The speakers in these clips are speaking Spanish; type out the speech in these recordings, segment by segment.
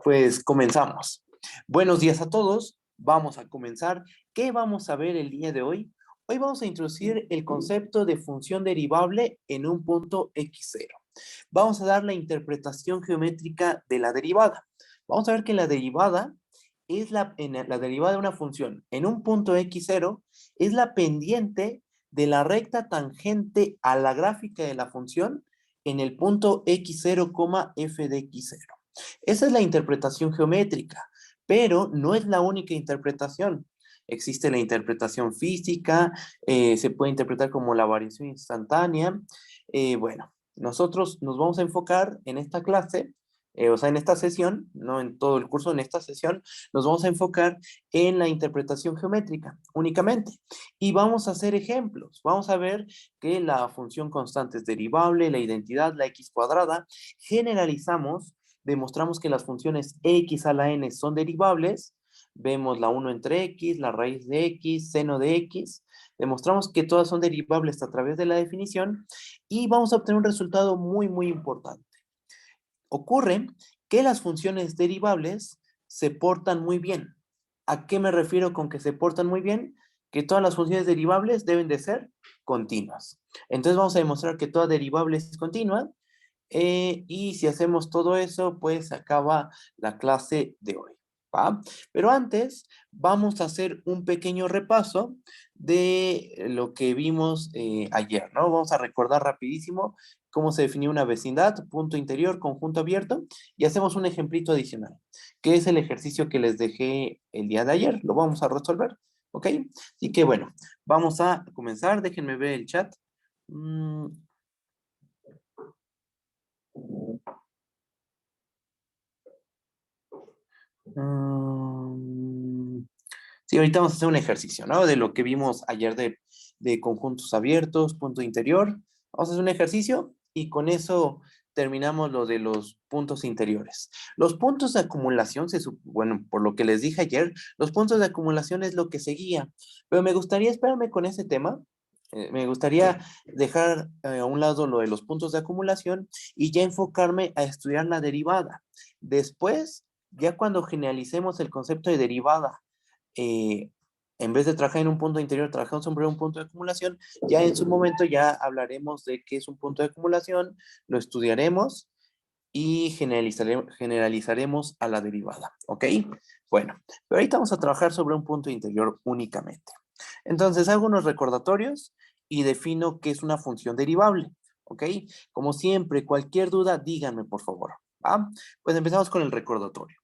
Pues comenzamos. Buenos días a todos. Vamos a comenzar. ¿Qué vamos a ver el día de hoy? Hoy vamos a introducir el concepto de función derivable en un punto x0. Vamos a dar la interpretación geométrica de la derivada. Vamos a ver que la derivada es la derivada de una función en un punto x0 es la pendiente de la recta tangente a la gráfica de la función en el punto x0, f de x0. Esa es la interpretación geométrica, pero no es la única interpretación. Existe la interpretación física, se puede interpretar como la variación instantánea. Bueno, nosotros nos vamos a enfocar en esta clase, o sea, en esta sesión, no en todo el curso, en esta sesión, nos vamos a enfocar en la interpretación geométrica únicamente. Y vamos a hacer ejemplos. Vamos a ver que la función constante es derivable, la identidad, la x cuadrada. Generalizamos, demostramos que las funciones x a la n son derivables, vemos la 1 entre x, la raíz de x, seno de x, demostramos que todas son derivables a través de la definición y vamos a obtener un resultado muy importante. Ocurre que las funciones derivables se portan muy bien. ¿A qué me refiero con que se portan muy bien? Que todas las funciones derivables deben de ser continuas. Entonces vamos a demostrar que toda derivable es continua. Y si hacemos todo eso, pues acaba la clase de hoy, ¿va? Pero antes, vamos a hacer un pequeño repaso de lo que vimos ayer, ¿no? Vamos a recordar rapidísimo cómo se definió una vecindad, punto interior, conjunto abierto, y hacemos un ejemplito adicional, que es el ejercicio que les dejé el día de ayer. Lo vamos a resolver, ¿ok? Así que bueno, vamos a comenzar. Déjenme ver el chat. Sí, ahorita vamos a hacer un ejercicio, ¿no? De lo que vimos ayer de conjuntos abiertos, punto interior. Vamos a hacer un ejercicio y con eso terminamos lo de los puntos interiores. Los puntos de acumulación, bueno, por lo que les dije ayer, los puntos de acumulación es lo que seguía. Pero me gustaría esperarme con ese tema. Me gustaría dejar a un lado lo de los puntos de acumulación y ya enfocarme a estudiar la derivada. Después, ya cuando generalicemos el concepto de derivada, en vez de trabajar en un punto interior, trabajamos sobre un punto de acumulación, ya en su momento ya hablaremos de qué es un punto de acumulación, lo estudiaremos y generalizaremos a la derivada, ¿ok? Bueno, pero ahorita vamos a trabajar sobre un punto interior únicamente. Entonces hago unos recordatorios y defino qué es una función derivable, ¿ok? Como siempre, cualquier duda, díganme por favor, ¿va? Pues empezamos con el recordatorio.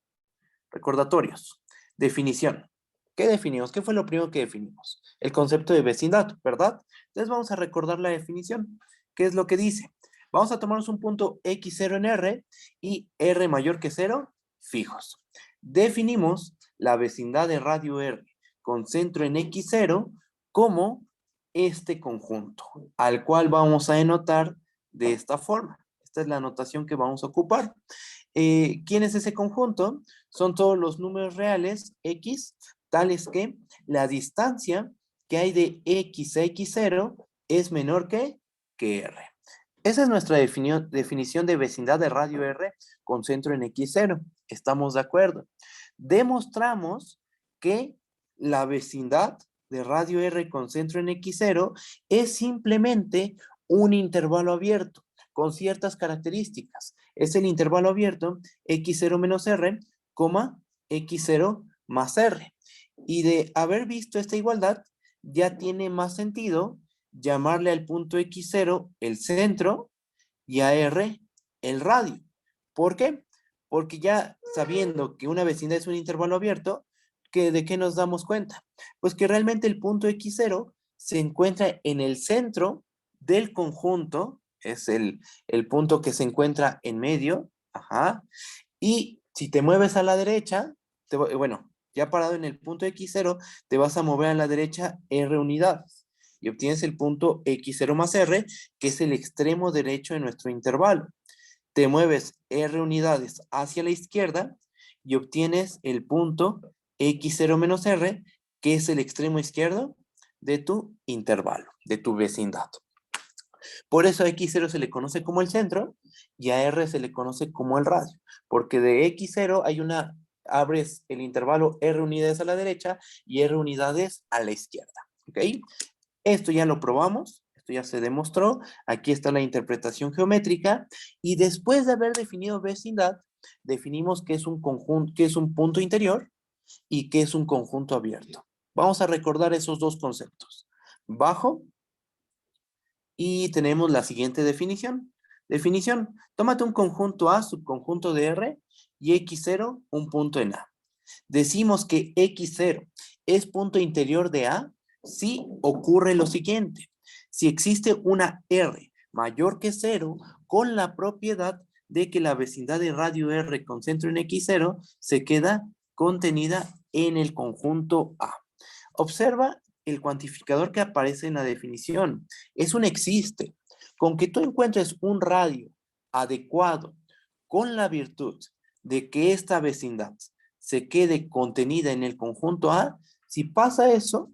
Recordatorios. Definición. ¿Qué definimos? ¿Qué fue lo primero que definimos? El concepto de vecindad, ¿verdad? Entonces vamos a recordar la definición. ¿Qué es lo que dice? Vamos a tomarnos un punto x0 en R y R mayor que 0, fijos. Definimos la vecindad de radio R con centro en x0 como este conjunto, al cual vamos a denotar de esta forma. Esta es la anotación que vamos a ocupar. ¿Quién es ese conjunto? Son todos los números reales x, tales que la distancia que hay de x a x0 es menor que r. Esa es nuestra definición de vecindad de radio R con centro en x0. ¿Estamos de acuerdo? Demostramos que la vecindad de radio R con centro en x0 es simplemente un intervalo abierto con ciertas características. Es el intervalo abierto x0 menos r, x0 más r. Y de haber visto esta igualdad, ya tiene más sentido llamarle al punto x0 el centro y a r el radio. ¿Por qué? Porque ya sabiendo que una vecindad es un intervalo abierto, ¿de qué nos damos cuenta? Pues que realmente el punto x0 se encuentra en el centro del conjunto, es el punto que se encuentra en medio, ajá, y si te mueves a la derecha, bueno, ya parado en el punto x0, te vas a mover a la derecha r unidades y obtienes el punto x0 más r, que es el extremo derecho de nuestro intervalo. Te mueves r unidades hacia la izquierda y obtienes el punto x0 menos r, que es el extremo izquierdo de tu intervalo, de tu vecindad. Por eso a x0 se le conoce como el centro y a R se le conoce como el radio, porque de X0 abres el intervalo R unidades a la derecha y R unidades a la izquierda, ¿ok? Esto ya lo probamos, esto ya se demostró, aquí está la interpretación geométrica, y después de haber definido vecindad, definimos qué es un conjunto, qué es un punto interior y qué es un conjunto abierto. Vamos a recordar esos dos conceptos. Bajo, y tenemos la siguiente definición. Definición, tómate un conjunto A, subconjunto de R, y X0, un punto en A. Decimos que X0 es punto interior de A si ocurre lo siguiente. Si existe una R mayor que 0 con la propiedad de que la vecindad de radio R con centro en X0 se queda contenida en el conjunto A. Observa el cuantificador que aparece en la definición. Es un existe. Con que tú encuentres un radio adecuado con la virtud de que esta vecindad se quede contenida en el conjunto A, si pasa eso,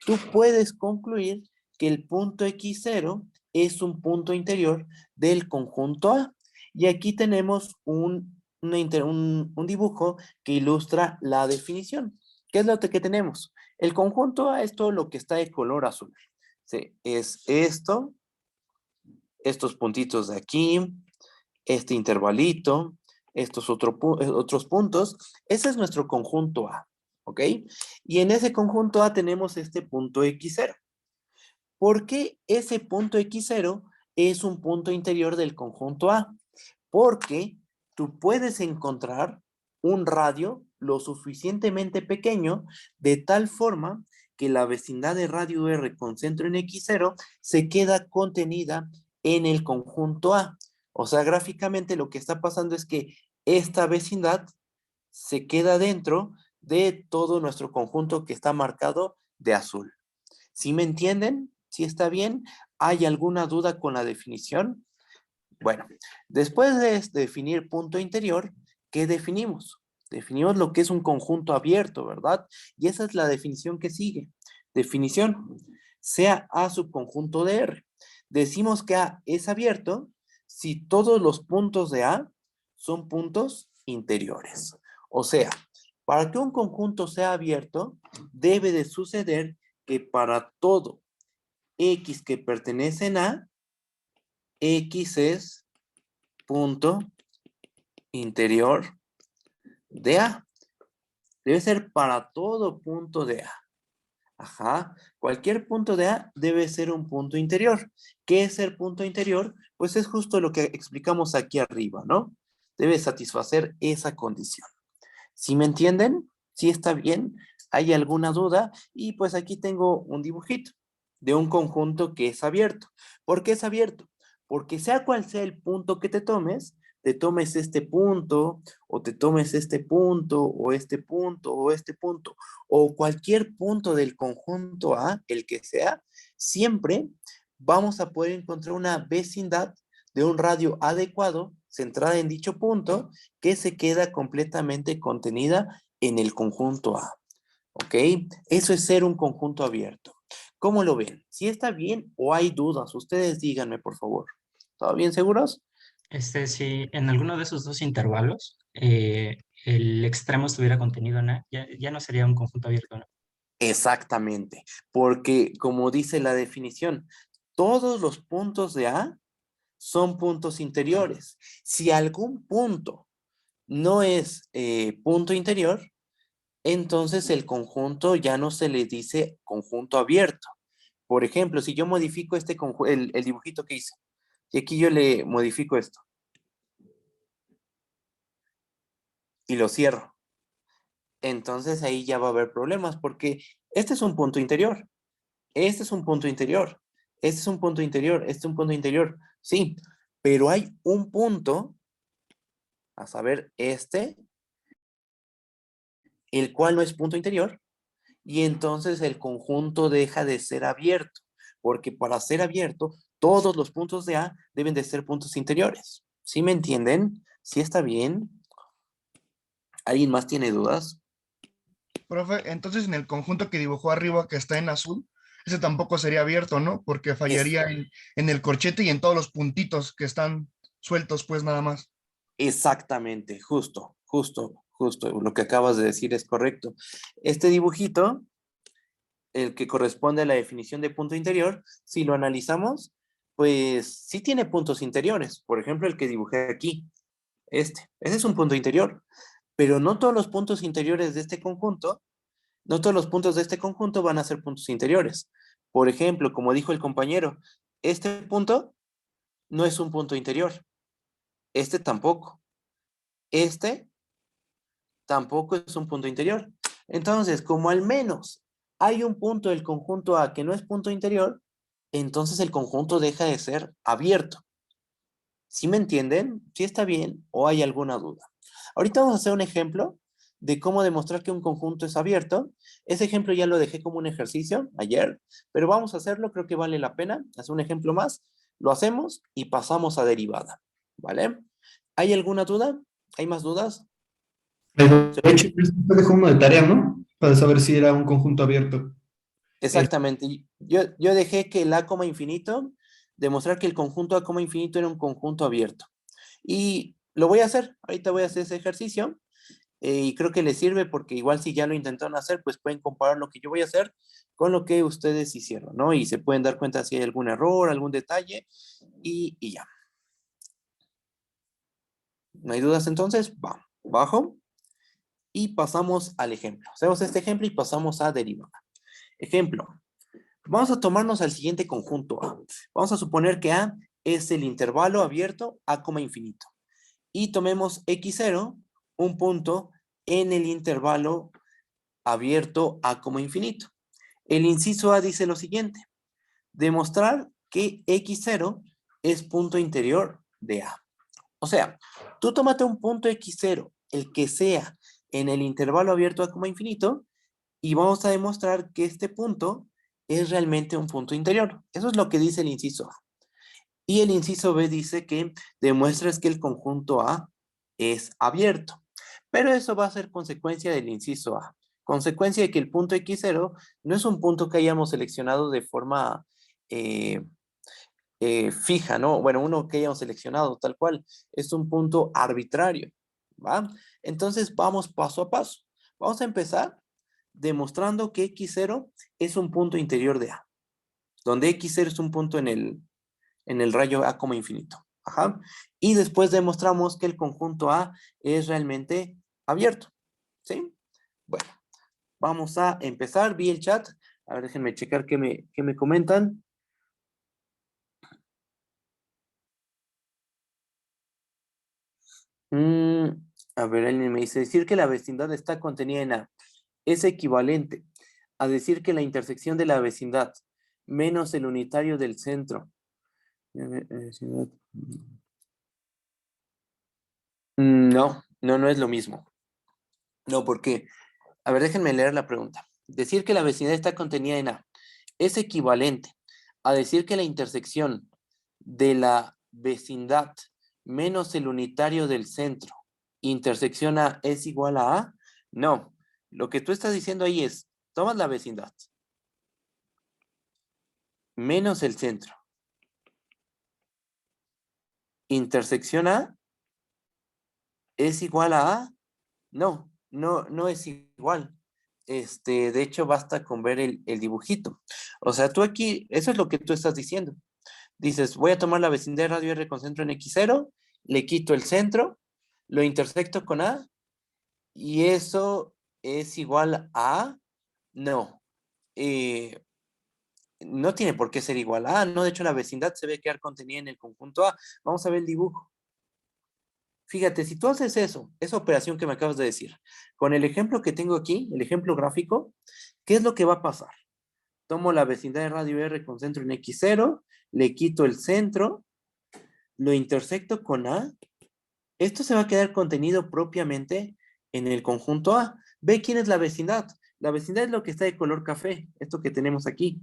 tú puedes concluir que el punto X0 es un punto interior del conjunto A. Y aquí tenemos un dibujo que ilustra la definición. ¿Qué es lo que tenemos? El conjunto A es todo lo que está de color azul. Sí, es esto, estos puntitos de aquí, este intervalito, estos otros puntos. Ese es nuestro conjunto A, ¿ok? Y en ese conjunto A tenemos este punto X0. ¿Por qué ese punto X0 es un punto interior del conjunto A? Porque tú puedes encontrar un radio lo suficientemente pequeño de tal forma que la vecindad de radio R con centro en X0 se queda contenida en el conjunto A. O sea, gráficamente lo que está pasando es que esta vecindad se queda dentro de todo nuestro conjunto que está marcado de azul. ¿Sí me entienden? ¿Sí está bien? ¿Hay alguna duda con la definición? Bueno, después de definir punto interior, ¿qué definimos? Definimos lo que es un conjunto abierto, ¿verdad? Y esa es la definición que sigue. Definición, sea A subconjunto de R. Decimos que A es abierto si todos los puntos de A son puntos interiores. O sea, para que un conjunto sea abierto, debe de suceder que para todo X que pertenecen a, X es punto interior de A. Debe ser para todo punto de A. Ajá. Cualquier punto de A debe ser un punto interior. ¿Qué es el punto interior? Pues es justo lo que explicamos aquí arriba, ¿no? Debe satisfacer esa condición. ¿Sí me entienden? ¿Sí está bien? ¿Hay alguna duda? Y pues aquí tengo un dibujito de un conjunto que es abierto. ¿Por qué es abierto? Porque sea cual sea el punto que te tomes este punto, o te tomes este punto, o este punto, o este punto, o cualquier punto del conjunto A, el que sea, siempre vamos a poder encontrar una vecindad de un radio adecuado centrada en dicho punto que se queda completamente contenida en el conjunto A. ¿Ok? Eso es ser un conjunto abierto. ¿Cómo lo ven? ¿Si está bien o hay dudas? Ustedes díganme, por favor. ¿Todo bien seguros? Si en alguno de esos dos intervalos el extremo estuviera contenido en A, ya no sería un conjunto abierto, ¿no? Exactamente, porque como dice la definición, todos los puntos de A son puntos interiores. Si algún punto no es punto interior, entonces el conjunto ya no se le dice conjunto abierto. Por ejemplo, si yo modifico el dibujito que hice, y aquí yo le modifico esto y lo cierro, entonces ahí ya va a haber problemas porque este es un punto interior, este es un punto interior, este es un punto interior, este es un punto interior, sí, pero hay un punto, a saber, este, el cual no es punto interior, y entonces el conjunto deja de ser abierto, porque para ser abierto, todos los puntos de A deben de ser puntos interiores. ¿Sí me entienden? ¿Sí está bien? ¿Alguien más tiene dudas? Profe, entonces en el conjunto que dibujó arriba que está en azul, ese tampoco sería abierto, ¿no? Porque Es fallaría en el corchete y en todos los puntitos que están. sueltos, pues nada más. Exactamente, justo. Lo que acabas de decir es correcto. Este dibujito, el que corresponde a la definición de punto interior, si lo analizamos, pues sí tiene puntos interiores. Por ejemplo, el que dibujé aquí, ese es un punto interior. Pero no todos los puntos interiores de este conjunto, no todos los puntos de este conjunto van a ser puntos interiores. Por ejemplo, como dijo el compañero, este punto no es un punto interior. Este tampoco. Este tampoco es un punto interior. Entonces, como al menos hay un punto del conjunto A que no es punto interior, entonces el conjunto deja de ser abierto. ¿Sí me entienden? ¿Sí está bien o hay alguna duda? Ahorita vamos a hacer un ejemplo de cómo demostrar que un conjunto es abierto. Ese ejemplo ya lo dejé como un ejercicio ayer, pero vamos a hacerlo, creo que vale la pena. Hacer un ejemplo más, lo hacemos y pasamos a derivada, ¿vale? ¿Hay alguna duda? ¿Hay más dudas? De hecho, me dejó uno de tarea, ¿no? Para saber si era un conjunto abierto. Exactamente. Yo dejé que el A, infinito, demostrar que el conjunto A, infinito era un conjunto abierto. Y lo voy a hacer. Ahorita voy a hacer ese ejercicio. Y creo que les sirve porque igual si ya lo intentaron hacer, pues pueden comparar lo que yo voy a hacer con lo que ustedes hicieron, ¿no? Y se pueden dar cuenta si hay algún error, algún detalle y ya. ¿No hay dudas entonces? Va, bajo y pasamos al ejemplo. Hacemos este ejemplo y pasamos a derivada. Ejemplo. Vamos a tomarnos al siguiente conjunto A. Vamos a suponer que A es el intervalo abierto A, infinito. Y tomemos x0, un punto en el intervalo abierto A, infinito. El inciso A dice lo siguiente: demostrar que x0 es punto interior de A. O sea, tú tómate un punto x0, el que sea, en el intervalo abierto A, infinito, y vamos a demostrar que este punto es realmente un punto interior. Eso es lo que dice el inciso A. Y el inciso B dice que demuestres que el conjunto A es abierto. Pero eso va a ser consecuencia del inciso A. Consecuencia de que el punto x0 no es un punto que hayamos seleccionado de forma eh, fija, ¿no? Bueno, uno que hayamos seleccionado tal cual. Es un punto arbitrario, ¿va? Entonces vamos paso a paso. Vamos a empezar demostrando que x0 es un punto interior de A, donde x0 es un punto en el rayo A, infinito. Ajá. Y después demostramos que el conjunto A es realmente abierto. ¿Sí? Bueno, vamos a empezar. Vi el chat. A ver, déjenme checar qué me comentan. A ver, alguien me dice, decir que la vecindad está contenida en A es equivalente a decir que la intersección de la vecindad menos el unitario del centro. No es lo mismo. No, porque, a ver, déjenme leer la pregunta. Decir que la vecindad está contenida en A es equivalente a decir que la intersección de la vecindad menos el unitario del centro, intersección A, es igual a A. No, lo que tú estás diciendo ahí es, tomas la vecindad menos el centro, intersección A, es igual a A. No es igual. De hecho, basta con ver el dibujito. O sea, tú aquí, eso es lo que tú estás diciendo. Dices, voy a tomar la vecindad de radio R con centro en x0, le quito el centro, lo intersecto con A, y eso es igual a... No, eh, no tiene por qué ser igual a A, no, de hecho la vecindad se ve quedar contenida en el conjunto A. Vamos a ver el dibujo. Fíjate, si tú haces eso, esa operación que me acabas de decir, con el ejemplo que tengo aquí, el ejemplo gráfico, ¿qué es lo que va a pasar? Tomo la vecindad de radio R con centro en x0, le quito el centro, lo intersecto con A, esto se va a quedar contenido propiamente en el conjunto A. Ve quién es la vecindad. La vecindad es lo que está de color café, esto que tenemos aquí.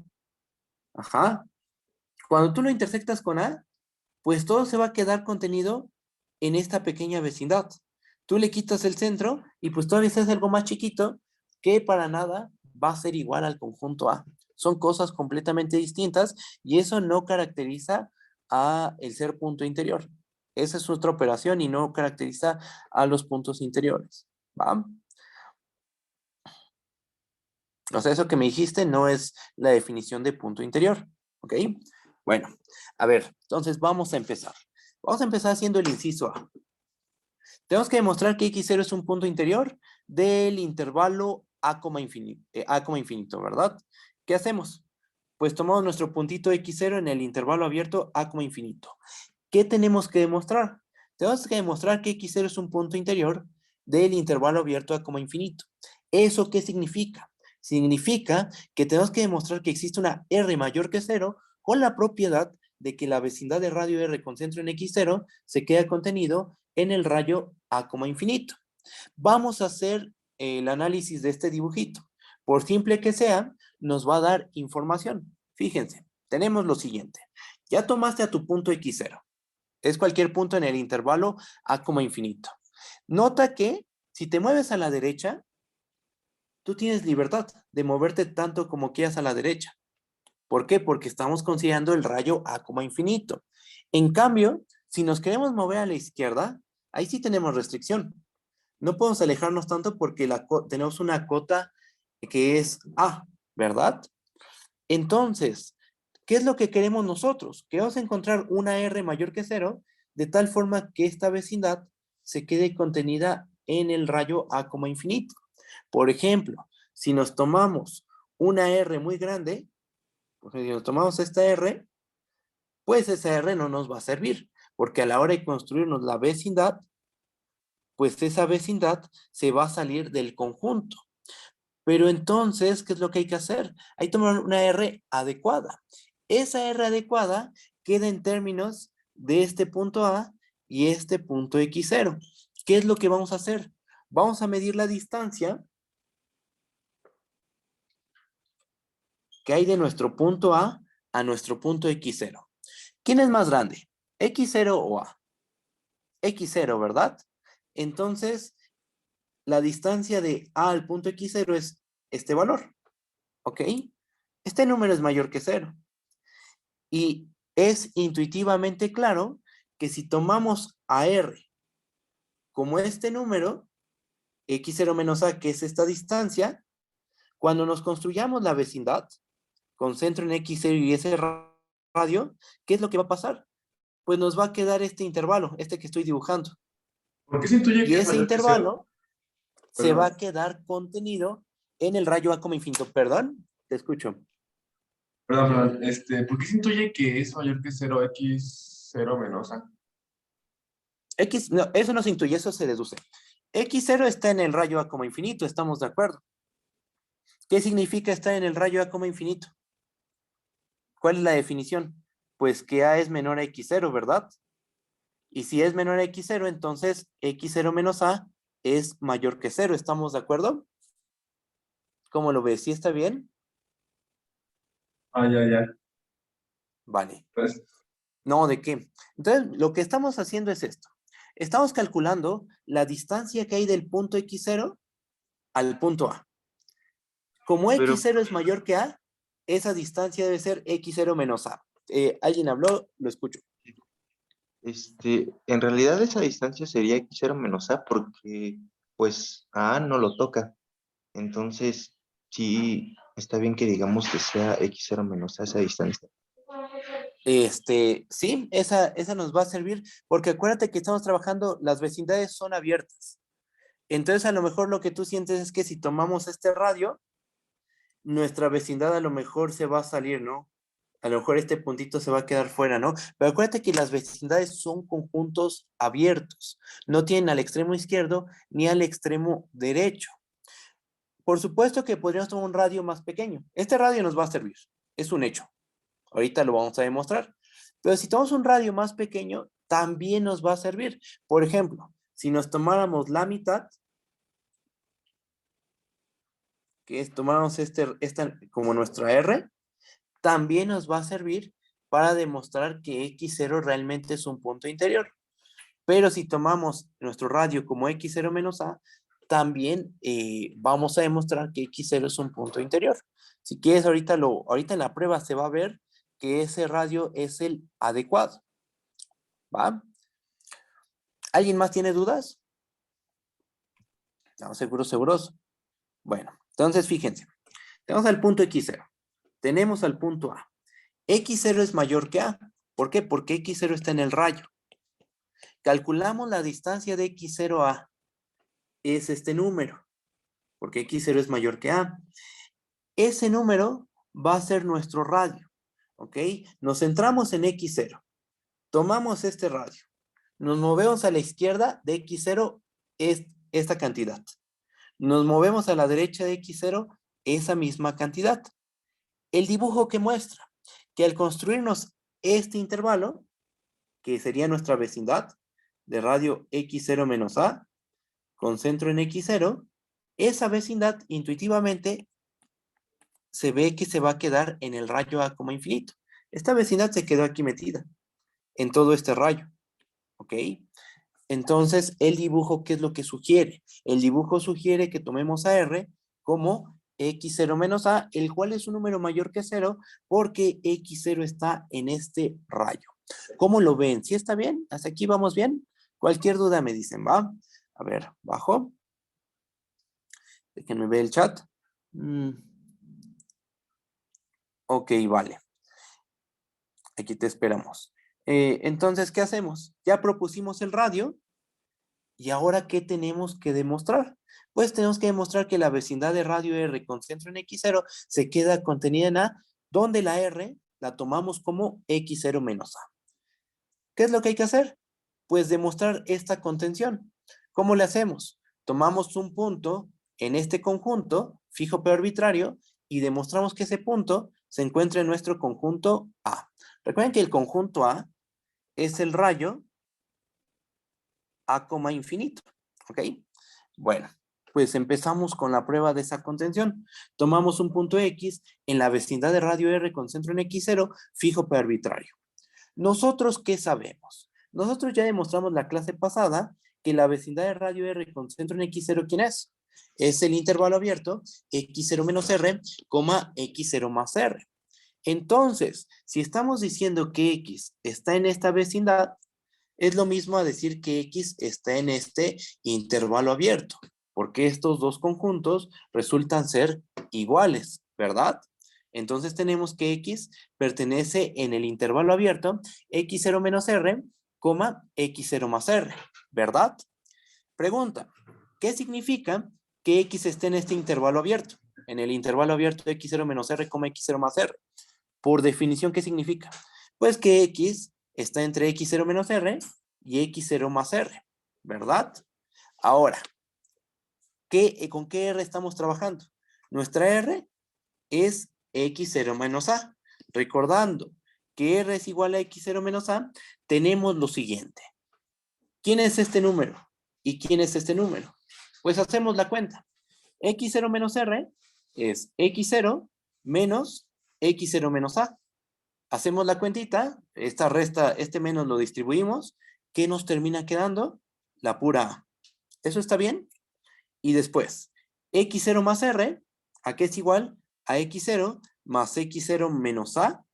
Ajá. Cuando tú lo intersectas con A, pues todo se va a quedar contenido en esta pequeña vecindad. Tú le quitas el centro y pues todavía se hace algo más chiquito que para nada va a ser igual al conjunto A. Son cosas completamente distintas y eso no caracteriza a el ser punto interior. Esa es otra operación y no caracteriza a los puntos interiores. ¿Va? O sea, eso que me dijiste no es la definición de punto interior. ¿Ok? Bueno, a ver, entonces vamos a empezar. Vamos a empezar haciendo el inciso A. Tenemos que demostrar que x0 es un punto interior del intervalo a, infinito, ¿verdad? ¿Qué hacemos? Pues tomamos nuestro puntito x0 en el intervalo abierto a, infinito. ¿Qué tenemos que demostrar? Tenemos que demostrar que x0 es un punto interior del intervalo abierto a, infinito. ¿Eso qué significa? Significa que tenemos que demostrar que existe una R mayor que 0 con la propiedad de que la vecindad de radio R con centro en x0 se queda contenido en el rayo a, infinito. Vamos a hacer el análisis de este dibujito. Por simple que sea, nos va a dar información. Fíjense, tenemos lo siguiente. Ya tomaste a tu punto x0. Es cualquier punto en el intervalo a, infinito. Nota que si te mueves a la derecha, tú tienes libertad de moverte tanto como quieras a la derecha. ¿Por qué? Porque estamos considerando el rayo a, infinito. En cambio, si nos queremos mover a la izquierda, ahí sí tenemos restricción. No podemos alejarnos tanto porque tenemos una cota que es A, ¿verdad? Entonces, ¿qué es lo que queremos nosotros? Queremos encontrar una R mayor que 0, de tal forma que esta vecindad se quede contenida en el rayo a, infinito. Por ejemplo, si nos tomamos una R muy grande, si nos tomamos esta R, pues esa R no nos va a servir, porque a la hora de construirnos la vecindad, pues esa vecindad se va a salir del conjunto. Pero entonces, ¿qué es lo que hay que hacer? Hay que tomar una R adecuada. Esa R adecuada queda en términos de este punto A y este punto X0. ¿Qué es lo que vamos a hacer? Vamos a medir la distancia que hay de nuestro punto A nuestro punto X0. ¿Quién es más grande? ¿X0 o A? X0, ¿verdad? Entonces, la distancia de A al punto X0 es este valor, ¿ok? Este número es mayor que 0. Y es intuitivamente claro que si tomamos a R como este número, X0 menos A, que es esta distancia, cuando nos construyamos la vecindad, con centro en X0 y ese radio, ¿qué es lo que va a pasar? Pues nos va a quedar este intervalo, este que estoy dibujando. ¿Por qué se intuye Y que es ese mayor que 0? intervalo se va a quedar contenido en el rayo a, infinito. ¿Perdón? Te escucho. Perdón, ¿por qué se intuye que es mayor que 0 x0 menos a? X, no, eso no se intuye, eso se deduce. X0 está en el rayo a, infinito, estamos de acuerdo. ¿Qué significa estar en el rayo a, infinito? ¿Cuál es la definición? Pues que A es menor a X0, ¿verdad? Y si es menor a X0, entonces X0 menos A es mayor que 0, ¿estamos de acuerdo? ¿Cómo lo ves? ¿Sí está bien? Ah, ya. Vale. Pues, No, ¿de qué? Entonces, lo que estamos haciendo es esto. Estamos calculando la distancia que hay del punto X0 al punto A. Como Pero, X0 es mayor que A, esa distancia debe ser X0 menos A. ¿Alguien habló? Lo escucho. en realidad esa distancia sería x0 menos a porque, pues, a A no lo toca. Entonces, sí, está bien que digamos que sea x0 menos a esa distancia. Sí, esa nos va a servir porque acuérdate que estamos trabajando, las vecindades son abiertas. Entonces, a lo mejor lo que tú sientes es que si tomamos este radio, nuestra vecindad a lo mejor se va a salir, ¿no? A lo mejor este puntito se va a quedar fuera, ¿no? Pero acuérdate que las vecindades son conjuntos abiertos. No tienen al extremo izquierdo ni al extremo derecho. Por supuesto que podríamos tomar un radio más pequeño. Este radio nos va a servir. Es un hecho. Ahorita lo vamos a demostrar. Pero si tomamos un radio más pequeño, también nos va a servir. Por ejemplo, si nos tomáramos la mitad, que es tomáramos esta como nuestra R, también nos va a servir para demostrar que X0 realmente es un punto interior. Pero si tomamos nuestro radio como X0 menos A, también vamos a demostrar que X0 es un punto interior. Si quieres, ahorita en la prueba se va a ver que ese radio es el adecuado. ¿Va? ¿Alguien más tiene dudas? No, seguros. Bueno, entonces fíjense. Tenemos al punto X0. Tenemos al punto A. X0 es mayor que A. ¿Por qué? Porque X0 está en el rayo. Calculamos la distancia de X0 a A. Es este número. Porque X0 es mayor que A. Ese número va a ser nuestro radio. ¿Ok? Nos centramos en X0. Tomamos este radio. Nos movemos a la izquierda de X0 es esta cantidad. Nos movemos a la derecha de X0 esa misma cantidad. El dibujo que muestra que al construirnos este intervalo, que sería nuestra vecindad de radio X0 menos A, con centro en X0, esa vecindad intuitivamente se ve que se va a quedar en el rayo A como infinito. Esta vecindad se quedó aquí metida en todo este rayo. ¿Ok? Entonces, el dibujo, ¿qué es lo que sugiere? El dibujo sugiere que tomemos a R como X0 menos A, el cual es un número mayor que 0 porque X0 está en este rayo. ¿Cómo lo ven? ¿Sí está bien? ¿Hasta aquí vamos bien? Cualquier duda me dicen, ¿va? A ver, bajo. Déjenme ver el chat. Ok, vale. Aquí te esperamos. Entonces, ¿qué hacemos? Ya propusimos el radio. ¿Y ahora qué tenemos que demostrar? Pues tenemos que demostrar que la vecindad de radio R con centro en X0 se queda contenida en A, donde la R la tomamos como X0 menos A. ¿Qué es lo que hay que hacer? Pues demostrar esta contención. ¿Cómo le hacemos? Tomamos un punto en este conjunto, fijo pero arbitrario, y demostramos que ese punto se encuentra en nuestro conjunto A. Recuerden que el conjunto A es el rayo A, infinito. ¿Ok? Bueno, pues empezamos con la prueba de esa contención. Tomamos un punto X en la vecindad de radio R con centro en X0, fijo pero arbitrario. ¿Nosotros qué sabemos? Nosotros ya demostramos la clase pasada que la vecindad de radio R con centro en X0, ¿quién es? Es el intervalo abierto X0 menos R, X0 más R. Entonces, si estamos diciendo que X está en esta vecindad, es lo mismo a decir que X está en este intervalo abierto, porque estos dos conjuntos resultan ser iguales, ¿verdad? Entonces tenemos que X pertenece en el intervalo abierto X0 menos R, X0 más R, ¿verdad? Pregunta, ¿qué significa que X esté en este intervalo abierto? En el intervalo abierto X0 menos R, X0 más R. Por definición, ¿qué significa? Pues que X está entre X0 menos R y X0 más R, ¿verdad? Ahora, ¿con qué R estamos trabajando? Nuestra R es X0 menos A. Recordando que R es igual a X0 menos A, tenemos lo siguiente. ¿Quién es este número? ¿Y quién es este número? Pues hacemos la cuenta. X0 menos R es X0 menos X0 menos A. Hacemos la cuentita, esta resta, este menos lo distribuimos. ¿Qué nos termina quedando? La pura A. ¿Eso está bien? Y después, X0 más R, ¿a qué es igual? A X0 más X0 menos A.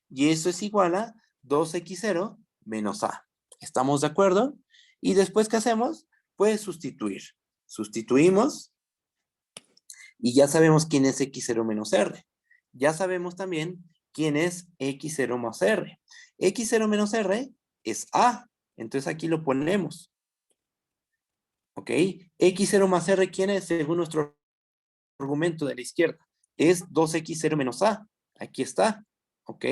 Y eso es igual a 2X0 menos A. ¿Estamos de acuerdo? Y después, ¿qué hacemos? Pues sustituir. Sustituimos y ya sabemos quién es X0 menos R. Ya sabemos también quién es X0 más R. X0 menos R es A. Entonces aquí lo ponemos. ¿Ok? X0 más R, ¿quién es? Según nuestro argumento de la izquierda. Es 2X0 menos A. Aquí está. ¿Ok?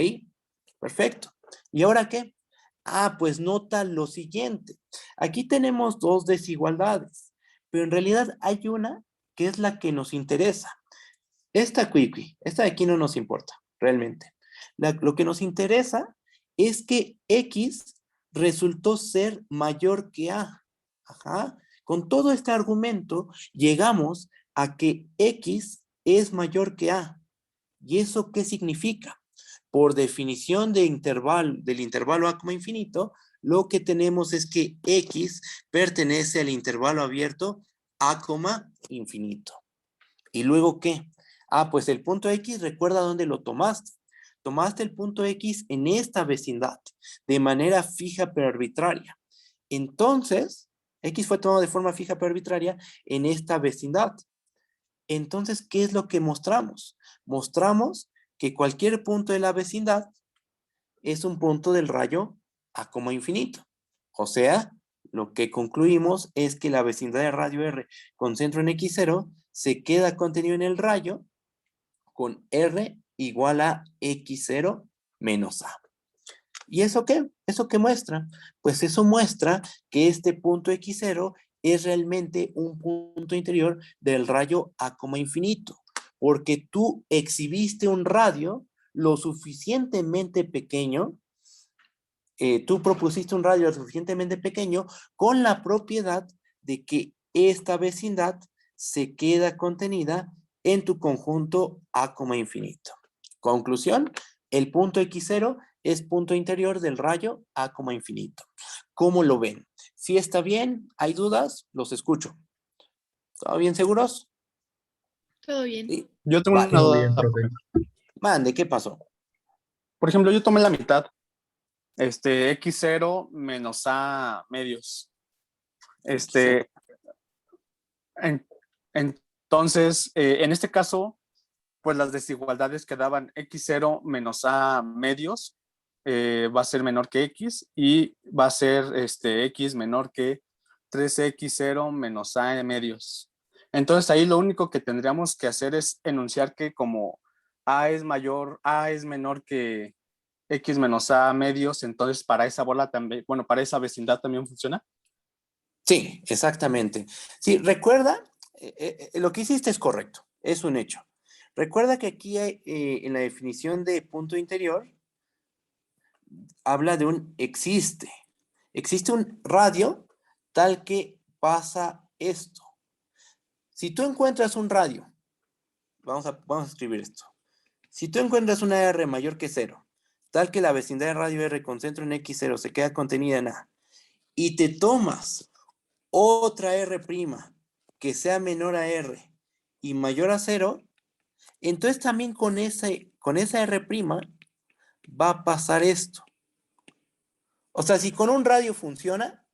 Perfecto. ¿Y ahora qué? Ah, pues nota lo siguiente. Aquí tenemos dos desigualdades, pero en realidad hay una que es la que nos interesa. Esta de aquí no nos importa, realmente. Lo que nos interesa es que X resultó ser mayor que A. Ajá. Con todo este argumento, llegamos a que X es mayor que A. ¿Y eso qué significa? Por definición del intervalo A, infinito, lo que tenemos es que X pertenece al intervalo abierto A, infinito. ¿Y luego qué? Ah, pues el punto X, recuerda dónde lo tomaste. Tomaste el punto X en esta vecindad, de manera fija pero arbitraria. Entonces, X fue tomado de forma fija pero arbitraria en esta vecindad. Entonces, ¿qué es lo que mostramos? Mostramos que cualquier punto de la vecindad es un punto del rayo A, infinito. O sea, lo que concluimos es que la vecindad de radio R con centro en X0 se queda contenido en el rayo con R igual a X0 menos A. ¿Y eso qué? ¿Eso qué muestra? Pues eso muestra que este punto X0 es realmente un punto interior del rayo A, infinito, porque tú exhibiste un radio lo suficientemente pequeño, tú propusiste un radio lo suficientemente pequeño con la propiedad de que esta vecindad se queda contenida en tu conjunto A, infinito. Conclusión, el punto X0 es punto interior del rayo A, infinito. ¿Cómo lo ven? Si está bien, ¿hay dudas? Los escucho. ¿Todo bien, seguros? Todo bien. Sí. Yo tengo Vale. una Todo duda. bien, profe. Mande, ¿qué pasó? Por ejemplo, yo tomé la mitad. X0 menos A medios. En- entonces, en este caso, pues las desigualdades que daban X0 menos A medios va a ser menor que X y va a ser X menor que 3X0 menos A medios. Entonces ahí lo único que tendríamos que hacer es enunciar que como A es menor que X menos A medios, entonces para esa bola también, bueno, para esa vecindad también funciona. Sí, exactamente. Sí, recuerda, lo que hiciste es correcto, es un hecho. Recuerda que aquí en la definición de punto interior habla de un existe. Existe un radio tal que pasa esto. Si tú encuentras un radio, vamos a escribir esto. Si tú encuentras una R mayor que 0, tal que la vecindad de radio R con centro en X0 se queda contenida en A, y te tomas otra R' que sea menor a R y mayor a 0, entonces también con esa R' va a pasar esto. O sea, si con un radio funciona,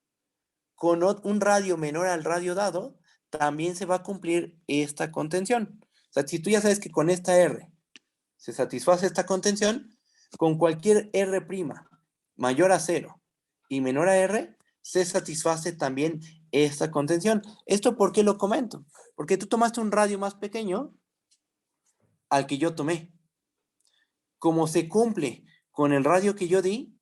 con un radio menor al radio dado, también se va a cumplir esta contención. O sea, si tú ya sabes que con esta R se satisface esta contención, con cualquier R' mayor a 0 y menor a R, se satisface también esta contención. ¿Esto por qué lo comento? Porque tú tomaste un radio más pequeño al que yo tomé. Como se cumple con el radio que yo di,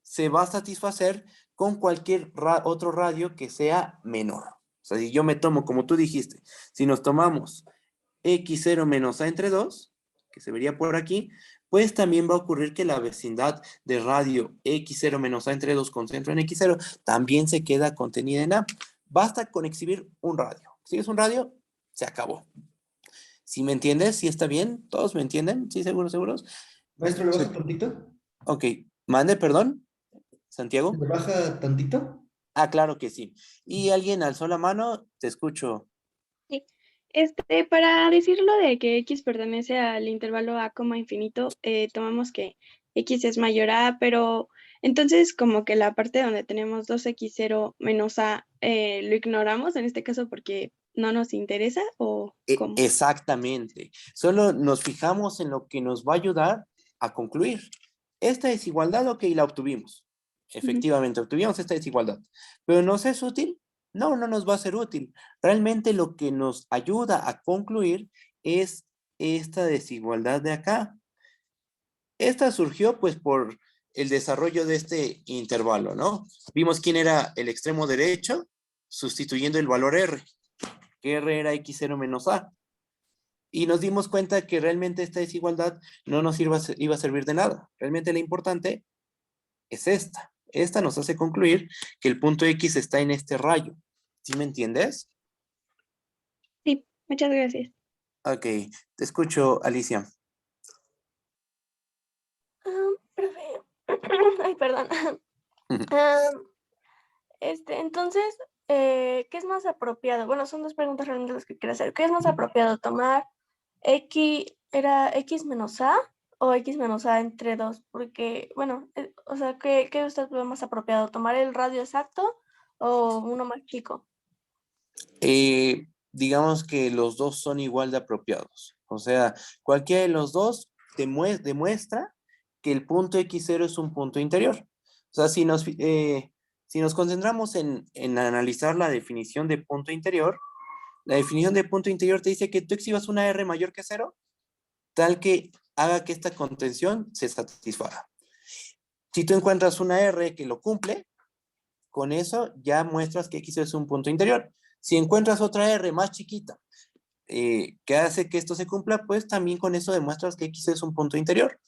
se va a satisfacer con cualquier otro radio que sea menor. O sea, si yo me tomo, como tú dijiste, si nos tomamos X0 menos A entre 2, que se vería por aquí, pues también va a ocurrir que la vecindad de radio X0 menos A entre 2 con centro en X0 también se queda contenida en A. Basta con exhibir un radio. Si es un radio, se acabó. ¿Sí me entiendes? ¿Sí está bien? ¿Todos me entienden? ¿Sí, seguros? Maestro, ¿le Sí. baja tantito? Ok. Mande, perdón. Santiago. ¿Le baja tantito? Ah, claro que sí. ¿Y alguien alzó la mano? Te escucho. Sí. Para decirlo de que X pertenece al intervalo A, infinito, tomamos que X es mayor a A, pero entonces como que la parte donde tenemos 2X0 menos A, lo ignoramos en este caso porque no nos interesa o cómo. Exactamente. Solo nos fijamos en lo que nos va a ayudar a concluir. Esta desigualdad, ok, la obtuvimos. Efectivamente, obtuvimos esta desigualdad. ¿Pero nos es útil? No, no nos va a ser útil. Realmente lo que nos ayuda a concluir es esta desigualdad de acá. Esta surgió pues por el desarrollo de este intervalo, ¿no? Vimos quién era el extremo derecho sustituyendo el valor R, que R era X0 menos A. Y nos dimos cuenta que realmente esta desigualdad no nos iba a servir de nada. Realmente lo importante es esta. Esta nos hace concluir que el punto X está en este rayo. ¿Sí me entiendes? Sí, muchas gracias. Ok, te escucho, Alicia. Profe, ay, perdón. Entonces, ¿qué es más apropiado? Bueno, son dos preguntas realmente las que quiero hacer. ¿Qué es más apropiado? ¿Tomar era X menos A o X menos A entre 2? Porque, bueno, o sea, ¿qué usted ve más apropiado? ¿Tomar el radio exacto o uno más chico. Digamos que los dos son igual de apropiados. O sea, cualquiera de los dos demuestra que el punto x0 es un punto interior. O sea, si nos concentramos en analizar la definición de punto interior, la definición de punto interior te dice que tú exhibas una R mayor que 0, tal que haga que esta contención se satisfaga. Si tú encuentras una R que lo cumple, con eso ya muestras que X es un punto interior. Si encuentras otra R más chiquita que hace que esto se cumpla, pues también con eso demuestras que X es un punto interior.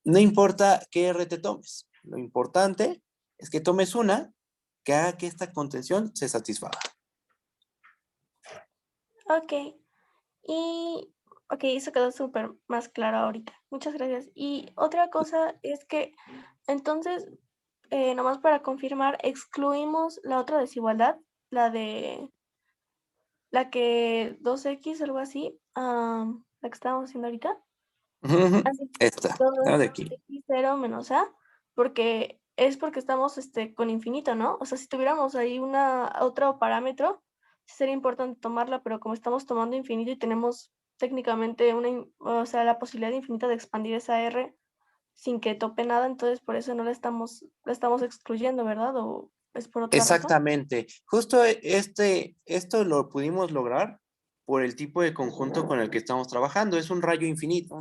No importa qué R te tomes. Lo importante es que tomes una que haga que esta contención se satisfaga. Ok. Ok, eso quedó súper más claro ahorita. Muchas gracias. Y otra cosa es que, entonces, nomás para confirmar, excluimos la otra desigualdad, la que 2x, algo así, la que estábamos haciendo ahorita. Así, Esta, todo la de es aquí. x0 menos a, porque estamos con infinito, ¿no? O sea, si tuviéramos ahí otro parámetro, sí sería importante tomarla, pero como estamos tomando infinito y tenemos técnicamente o sea, la posibilidad infinita de expandir esa R sin que tope nada, entonces por eso no la estamos excluyendo, ¿verdad? ¿O es por otra razón? Exactamente. Justo esto lo pudimos lograr por el tipo de conjunto con el que estamos trabajando. Es un rayo infinito,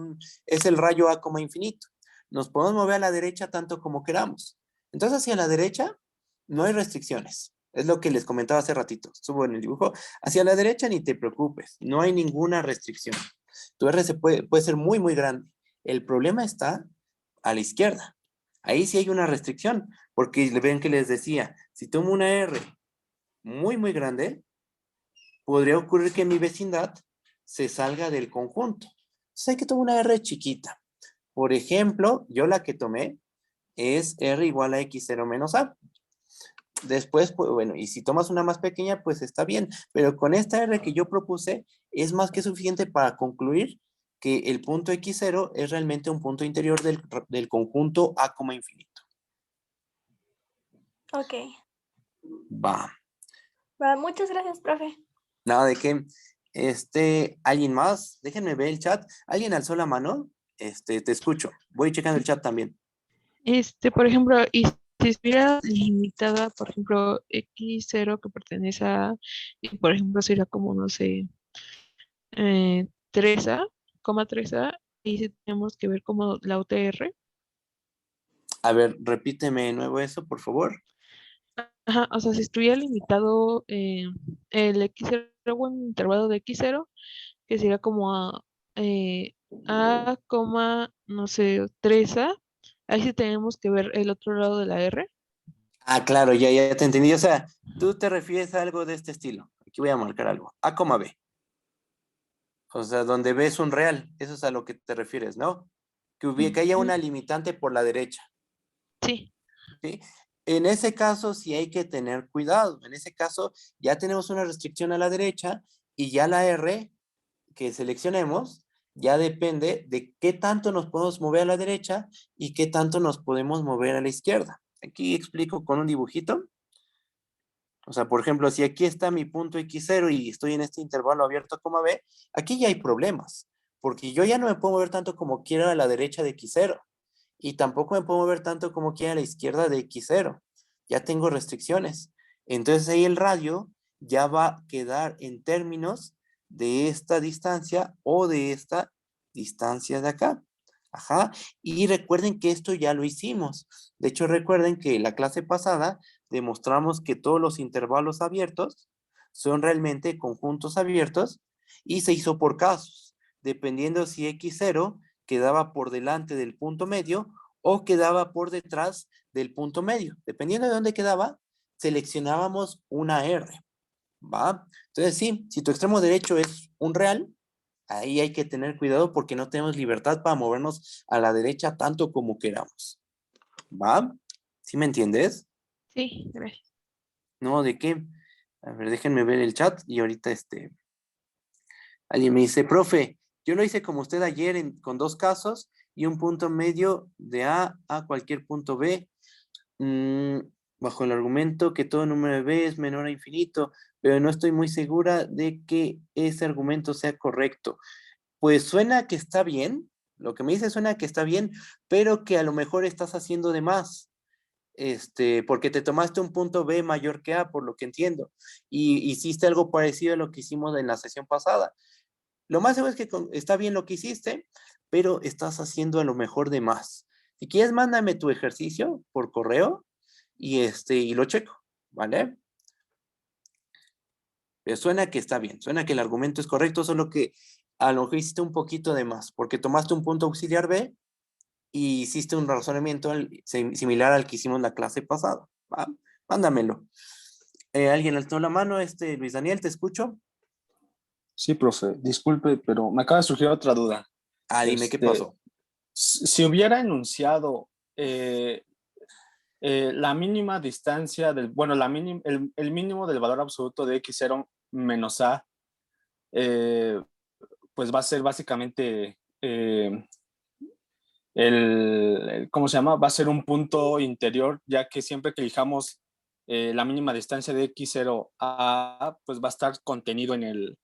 es el rayo A, infinito. Nos podemos mover a la derecha tanto como queramos. Entonces, hacia la derecha no hay restricciones. Es lo que les comentaba hace ratito. Subo en el dibujo. Hacia la derecha ni te preocupes. No hay ninguna restricción. Tu R puede ser muy, muy grande. El problema está a la izquierda. Ahí sí hay una restricción. Porque ven que les decía, si tomo una R muy, muy grande, podría ocurrir que mi vecindad se salga del conjunto. Entonces hay que tomar una R chiquita. Por ejemplo, yo la que tomé es R igual a X0 menos A. Después, pues, bueno, y si tomas una más pequeña, pues está bien. Pero con esta R que yo propuse, es más que suficiente para concluir que el punto X0 es realmente un punto interior del conjunto A, infinito. Ok. Va. Muchas gracias, profe. Nada de qué. ¿Alguien más? Déjenme ver el chat. ¿Alguien alzó la mano? Te escucho. Voy checando el chat también. Por ejemplo, y si estuviera limitada, por ejemplo, x0 que pertenece a, y por ejemplo, sería como, no sé, 3a, 3a, y si tenemos que ver como la UTR. A ver, repíteme de nuevo eso, por favor. Ajá, o sea, si estuviera limitado el x0 o un intervalo de x0, que sería como a, no sé, 3a, ahí sí tenemos que ver el otro lado de la R. Ah, claro, ya te entendí. O sea, tú te refieres a algo de este estilo. Aquí voy a marcar algo. A, B. O sea, donde ves un real. Eso es a lo que te refieres, ¿no? Que haya una limitante por la derecha. Sí. ¿Sí? En ese caso sí hay que tener cuidado. En ese caso ya tenemos una restricción a la derecha y ya la R que seleccionemos ya depende de qué tanto nos podemos mover a la derecha y qué tanto nos podemos mover a la izquierda. Aquí explico con un dibujito. O sea, por ejemplo, si aquí está mi punto X0 y estoy en este intervalo abierto, B, aquí ya hay problemas, porque yo ya no me puedo mover tanto como quiera a la derecha de X0 y tampoco me puedo mover tanto como quiera a la izquierda de X0. Ya tengo restricciones. Entonces ahí el radio ya va a quedar en términos de esta distancia o de esta distancia de acá. Ajá. Y recuerden que esto ya lo hicimos. De hecho, recuerden que la clase pasada demostramos que todos los intervalos abiertos son realmente conjuntos abiertos y se hizo por casos, dependiendo si X0 quedaba por delante del punto medio o quedaba por detrás del punto medio. Dependiendo de dónde quedaba, seleccionábamos una R. ¿Va? Entonces sí, si tu extremo derecho es un real, ahí hay que tener cuidado porque no tenemos libertad para movernos a la derecha tanto como queramos. ¿Va? ¿Sí me entiendes? Sí, gracias. No, ¿de qué? A ver, déjenme ver el chat y ahorita alguien me dice, profe, yo lo hice como usted ayer con 2 casos y un punto medio de A a cualquier punto B. bajo el argumento que todo número de b es menor a infinito, pero no estoy muy segura de que ese argumento sea correcto. Pues suena que está bien, lo que me dice suena que está bien, pero que a lo mejor estás haciendo de más, porque te tomaste un punto b mayor que a, por lo que entiendo, y hiciste algo parecido a lo que hicimos en la sesión pasada. Lo más seguro es que está bien lo que hiciste, pero estás haciendo a lo mejor de más. Si quieres, mándame tu ejercicio por correo y lo checo, ¿vale? Pero suena que está bien, suena que el argumento es correcto, solo que a lo mejor hiciste un poquito de más, porque tomaste un punto auxiliar B y hiciste un razonamiento similar al que hicimos la clase pasada, ¿va? Mándamelo. ¿Alguien alzó la mano? Luis Daniel, ¿te escucho? Sí, profe, disculpe, pero me acaba de surgir otra duda. Dime, ¿qué pasó? Si hubiera enunciado la mínima distancia el mínimo del valor absoluto de x0 menos a, pues va a ser básicamente ¿cómo se llama? Va a ser un punto interior, ya que siempre que elijamos la mínima distancia de x0 a, pues va a estar contenido en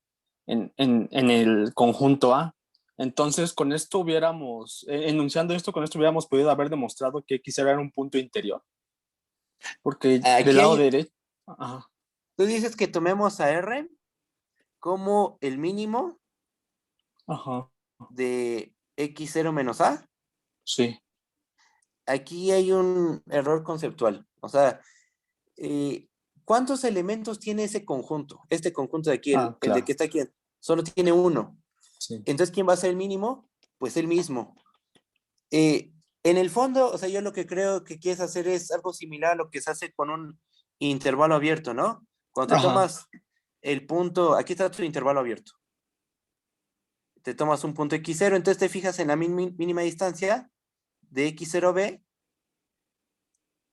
el conjunto A. Entonces, con esto enunciando esto, con esto hubiéramos podido haber demostrado que x0 era un punto interior. Porque del lado derecho... Ajá. Tú dices que tomemos a R como el mínimo de x0 menos a. Sí. Aquí hay un error conceptual. O sea, ¿cuántos elementos tiene ese conjunto? Este conjunto de aquí, el de que está aquí, solo tiene uno. Sí. Entonces, ¿quién va a ser el mínimo? Pues el mismo. En el fondo, o sea, yo lo que creo que quieres hacer es algo similar a lo que se hace con un intervalo abierto, ¿no? Cuando te tomas el punto, aquí está tu intervalo abierto. Te tomas un punto x0, entonces te fijas en la mínima distancia de x0b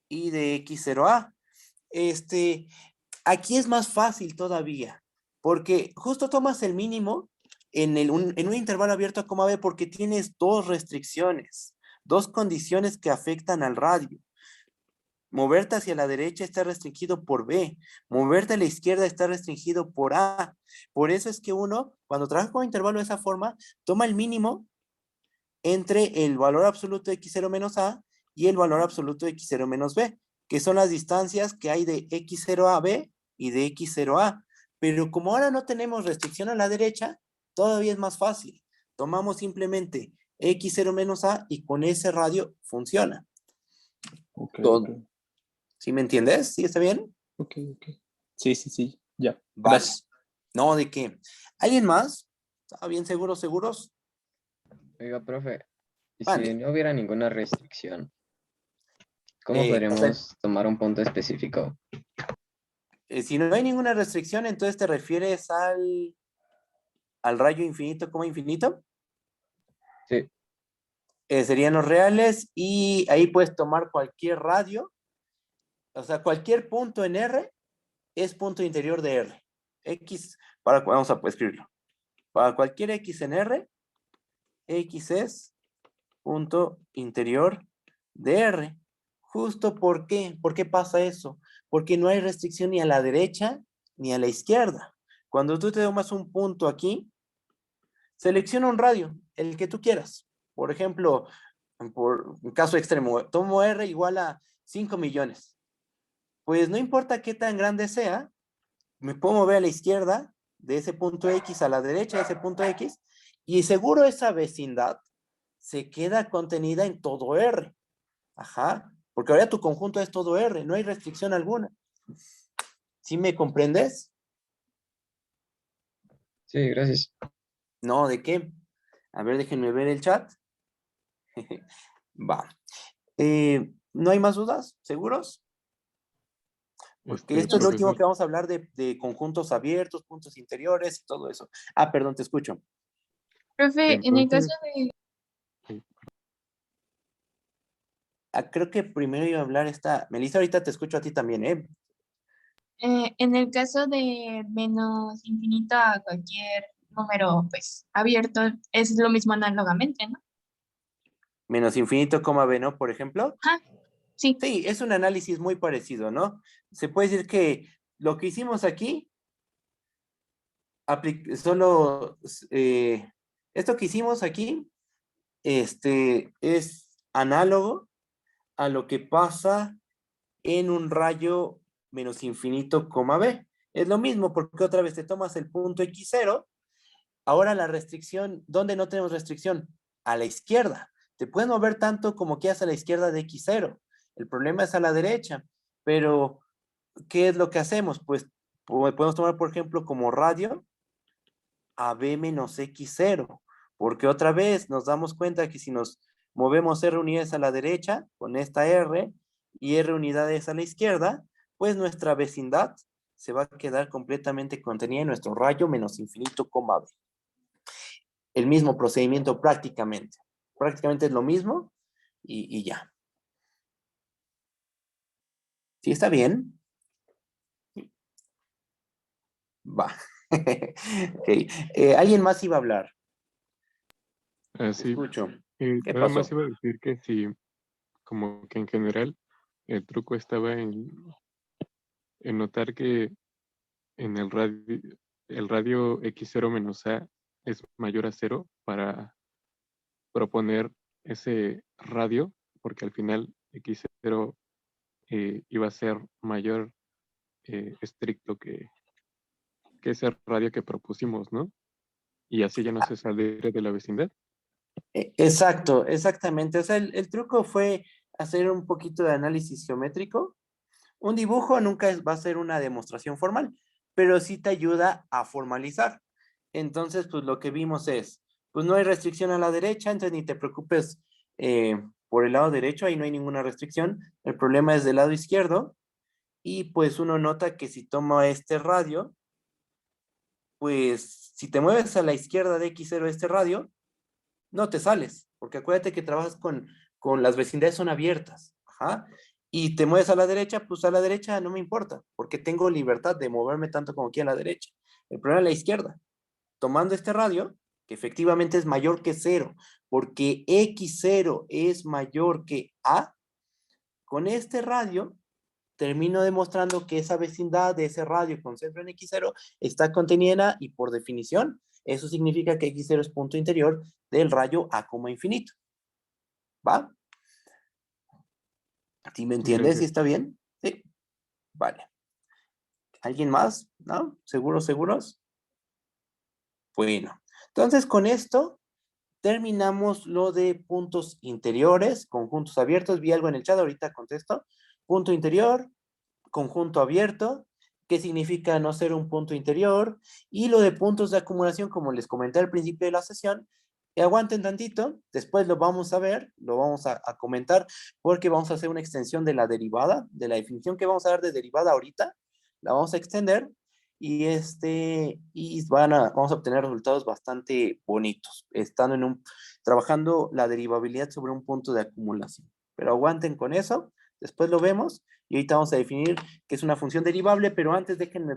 y de x0a. Aquí es más fácil todavía, porque justo tomas el mínimo en un intervalo abierto a coma b porque tienes dos restricciones, dos condiciones que afectan al radio. Moverte hacia la derecha está restringido por B. Moverte a la izquierda está restringido por A. Por eso es que uno, cuando trabaja con intervalo de esa forma, toma el mínimo entre el valor absoluto de x0 menos A y el valor absoluto de x0 menos B, que son las distancias que hay de x0 a B y de x0 a. Pero como ahora no tenemos restricción a la derecha, todavía es más fácil. Tomamos simplemente x0 menos A y con ese radio funciona. Okay. ¿Sí me entiendes? ¿Sí está bien? Ok. Sí, ya. Vale. No, ¿de qué? ¿Alguien más? ¿Está bien seguros? Oiga, profe, ¿y Vale. si no hubiera ninguna restricción? ¿Cómo podríamos tomar un punto específico? Si no hay ninguna restricción, entonces te refieres al rayo infinito como infinito. Sí. Serían los reales y ahí puedes tomar cualquier radio. O sea, cualquier punto en R es punto interior de R. Vamos a escribirlo. Para cualquier X en R, X es punto interior de R. ¿Justo por qué? ¿Por qué pasa eso? Porque no hay restricción ni a la derecha ni a la izquierda. Cuando tú te tomas un punto aquí, selecciona un radio, el que tú quieras. Por ejemplo, por un caso extremo, tomo R igual a 5 millones. Pues no importa qué tan grande sea, me puedo mover a la izquierda de ese punto X a la derecha de ese punto X y seguro esa vecindad se queda contenida en todo R. Ajá, porque ahora tu conjunto es todo R, no hay restricción alguna. ¿Sí me comprendes? Sí, gracias. No, ¿de qué? A ver, déjenme ver el chat. Va. ¿No hay más dudas? ¿Seguros? Porque esto es lo último que vamos a hablar de conjuntos abiertos, puntos interiores y todo eso. Ah, perdón, te escucho. Profe, en el caso de... Creo que primero iba a hablar Melissa, ahorita te escucho a ti también, ¿eh? En el caso de menos infinito a cualquier número, pues, abierto, es lo mismo análogamente, ¿no? Menos infinito, coma B, ¿no? Por ejemplo. Ajá. Sí. Sí, es un análisis muy parecido, ¿no? Se puede decir que lo que hicimos aquí, solo, esto que hicimos aquí, es análogo a lo que pasa en un rayo menos infinito, coma b. Es lo mismo porque otra vez te tomas el punto x0. Ahora la restricción, ¿dónde no tenemos restricción? A la izquierda. Te puedes mover tanto como quieras a la izquierda de x0. El problema es a la derecha. Pero, ¿qué es lo que hacemos? Pues podemos tomar, por ejemplo, como radio a b menos x0. Porque otra vez nos damos cuenta que si nos movemos r unidades a la derecha, con esta r, y r unidades a la izquierda, pues nuestra vecindad se va a quedar completamente contenida en nuestro rayo menos infinito, coma b. El mismo procedimiento prácticamente. Prácticamente es lo mismo y ya. ¿Sí está bien? Va. Okay. ¿Alguien más iba a hablar? Sí, Escucho. ¿Qué ¿Qué nada más pasó? iba a decir que sí, como que en general el truco estaba en notar que en el radio x0 menos a es mayor a 0 para proponer ese radio, porque al final x0 iba a ser mayor estricto que ese radio que propusimos, ¿no? Y así ya no se saldría de la vecindad. Exacto, exactamente. O sea, el truco fue hacer un poquito de análisis geométrico. Un dibujo nunca va a ser una demostración formal, pero sí te ayuda a formalizar. Entonces, pues lo que vimos es, pues no hay restricción a la derecha, entonces ni te preocupes por el lado derecho, ahí no hay ninguna restricción. El problema es del lado izquierdo. Y pues uno nota que si toma este radio, pues si te mueves a la izquierda de x0 este radio, no te sales, porque acuérdate que trabajas con las vecindades son abiertas. Ajá. Y te mueves a la derecha, pues a la derecha no me importa, porque tengo libertad de moverme tanto como quiera a la derecha. El problema es la izquierda. Tomando este radio, que efectivamente es mayor que 0, porque x0 es mayor que a, con este radio termino demostrando que esa vecindad de ese radio con centro en x0 está contenida en A y por definición eso significa que x0 es punto interior del rayo A como infinito. ¿Va? ¿Sí me entiendes? Gracias. ¿Sí está bien? Sí. Vale. ¿Alguien más? ¿No? ¿Seguros, seguros? Bueno. Entonces con esto terminamos lo de puntos interiores, conjuntos abiertos. Vi algo en el chat, ahorita contesto. Punto interior, conjunto abierto, que significa no ser un punto interior, y lo de puntos de acumulación, como les comenté al principio de la sesión, aguanten tantito, después lo vamos a ver, lo vamos a comentar, porque vamos a hacer una extensión de la derivada, de la definición que vamos a dar de derivada ahorita, la vamos a extender, y vamos a obtener resultados bastante bonitos, estando trabajando la derivabilidad sobre un punto de acumulación. Pero aguanten con eso, después lo vemos, y ahorita vamos a definir qué es una función derivable, pero antes déjenme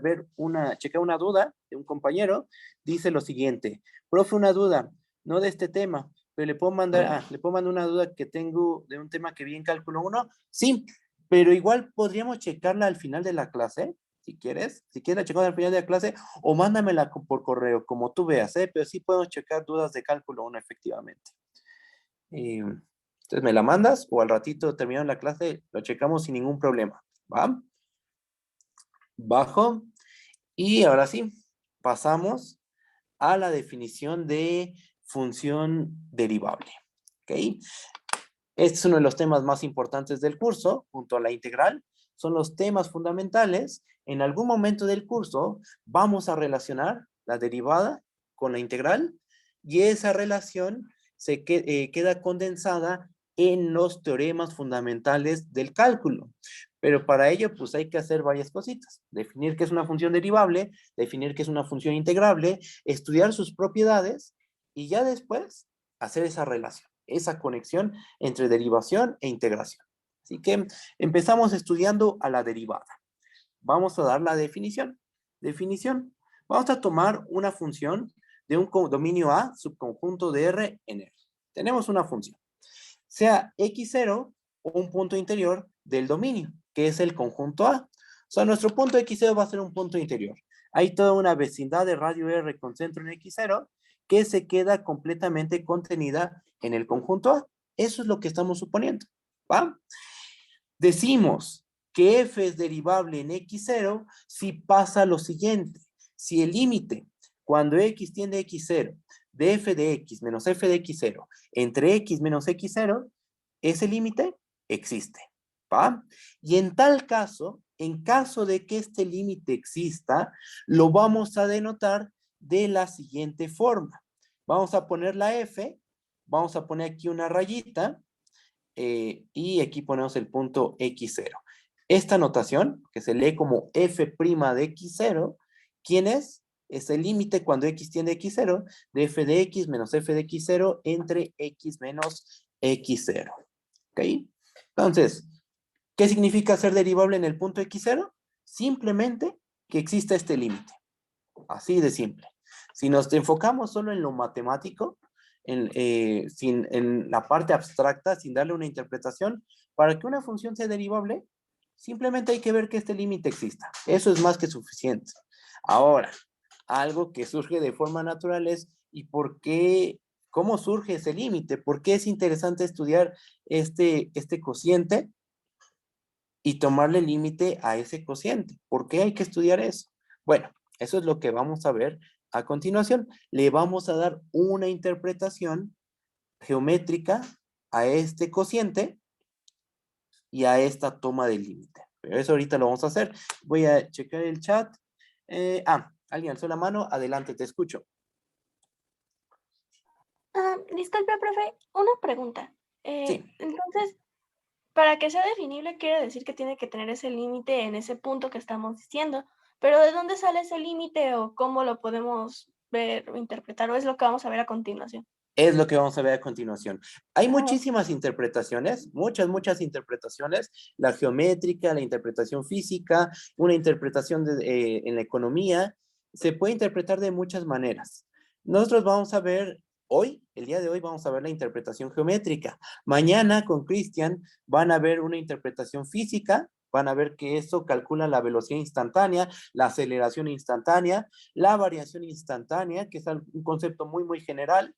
checar una duda de un compañero. Dice lo siguiente: profe, una duda, no de este tema, pero le puedo mandar una duda que tengo de un tema que vi en cálculo 1. Sí, pero igual podríamos checarla al final de la clase, si quieres la checamos al final de la clase, o mándamela por correo, como tú veas, pero sí podemos checar dudas de cálculo 1 efectivamente. Entonces me la mandas o al ratito terminando la clase lo checamos sin ningún problema. ¿Va? Bajo. Y ahora sí, pasamos a la definición de función derivable. ¿Ok? Este es uno de los temas más importantes del curso, junto a la integral. Son los temas fundamentales. En algún momento del curso vamos a relacionar la derivada con la integral y esa relación queda condensada en los teoremas fundamentales del cálculo. Pero para ello, pues hay que hacer varias cositas. Definir qué es una función derivable, definir qué es una función integrable, estudiar sus propiedades y ya después hacer esa relación, esa conexión entre derivación e integración. Así que empezamos estudiando a la derivada. Vamos a dar la definición. Definición. Vamos a tomar una función de un dominio A, subconjunto de R en R. Tenemos una función. Sea x0 o un punto interior del dominio, que es el conjunto A. O sea, nuestro punto X0 va a ser un punto interior. Hay toda una vecindad de radio R con centro en X0 que se queda completamente contenida en el conjunto A. Eso es lo que estamos suponiendo, ¿va? Decimos que f es derivable en X0 si pasa lo siguiente. Si el límite, cuando x tiende a X0, de f de x menos f de X0 entre x menos X0, ese límite existe, ¿va? Y en tal caso, en caso de que este límite exista, lo vamos a denotar de la siguiente forma. Vamos a poner la f, vamos a poner aquí una rayita, y aquí ponemos el punto X0. Esta notación, que se lee como f' de X0, ¿quién es? Es el límite cuando x tiende a X0 de f de x menos f de X0 entre x menos X0. ¿Ok? Entonces, ¿qué significa ser derivable en el punto X0? Simplemente que exista este límite. Así de simple. Si nos enfocamos solo en lo matemático, en la parte abstracta, sin darle una interpretación, para que una función sea derivable, simplemente hay que ver que este límite exista. Eso es más que suficiente. Ahora, algo que surge de forma natural es, ¿y por qué? ¿Cómo surge ese límite? ¿Por qué es interesante estudiar este cociente y tomarle límite a ese cociente? ¿Por qué hay que estudiar eso? Bueno, eso es lo que vamos a ver a continuación. Le vamos a dar una interpretación geométrica a este cociente y a esta toma del límite. Pero eso ahorita lo vamos a hacer. Voy a checar el chat. Alguien alzó la mano. Adelante, te escucho. Disculpe, profe, una pregunta. Sí. Entonces, para que sea definible quiere decir que tiene que tener ese límite en ese punto que estamos diciendo. Pero ¿de dónde sale ese límite o cómo lo podemos ver o interpretar? ¿O es lo que vamos a ver a continuación? Es lo que vamos a ver a continuación. Hay muchísimas interpretaciones, muchas interpretaciones, la geométrica, la interpretación física, una interpretación en la economía, se puede interpretar de muchas maneras. Nosotros vamos a ver hoy, el día de hoy, vamos a ver la interpretación geométrica. Mañana con Cristian van a ver una interpretación física, van a ver que eso calcula la velocidad instantánea, la aceleración instantánea, la variación instantánea, que es un concepto muy general,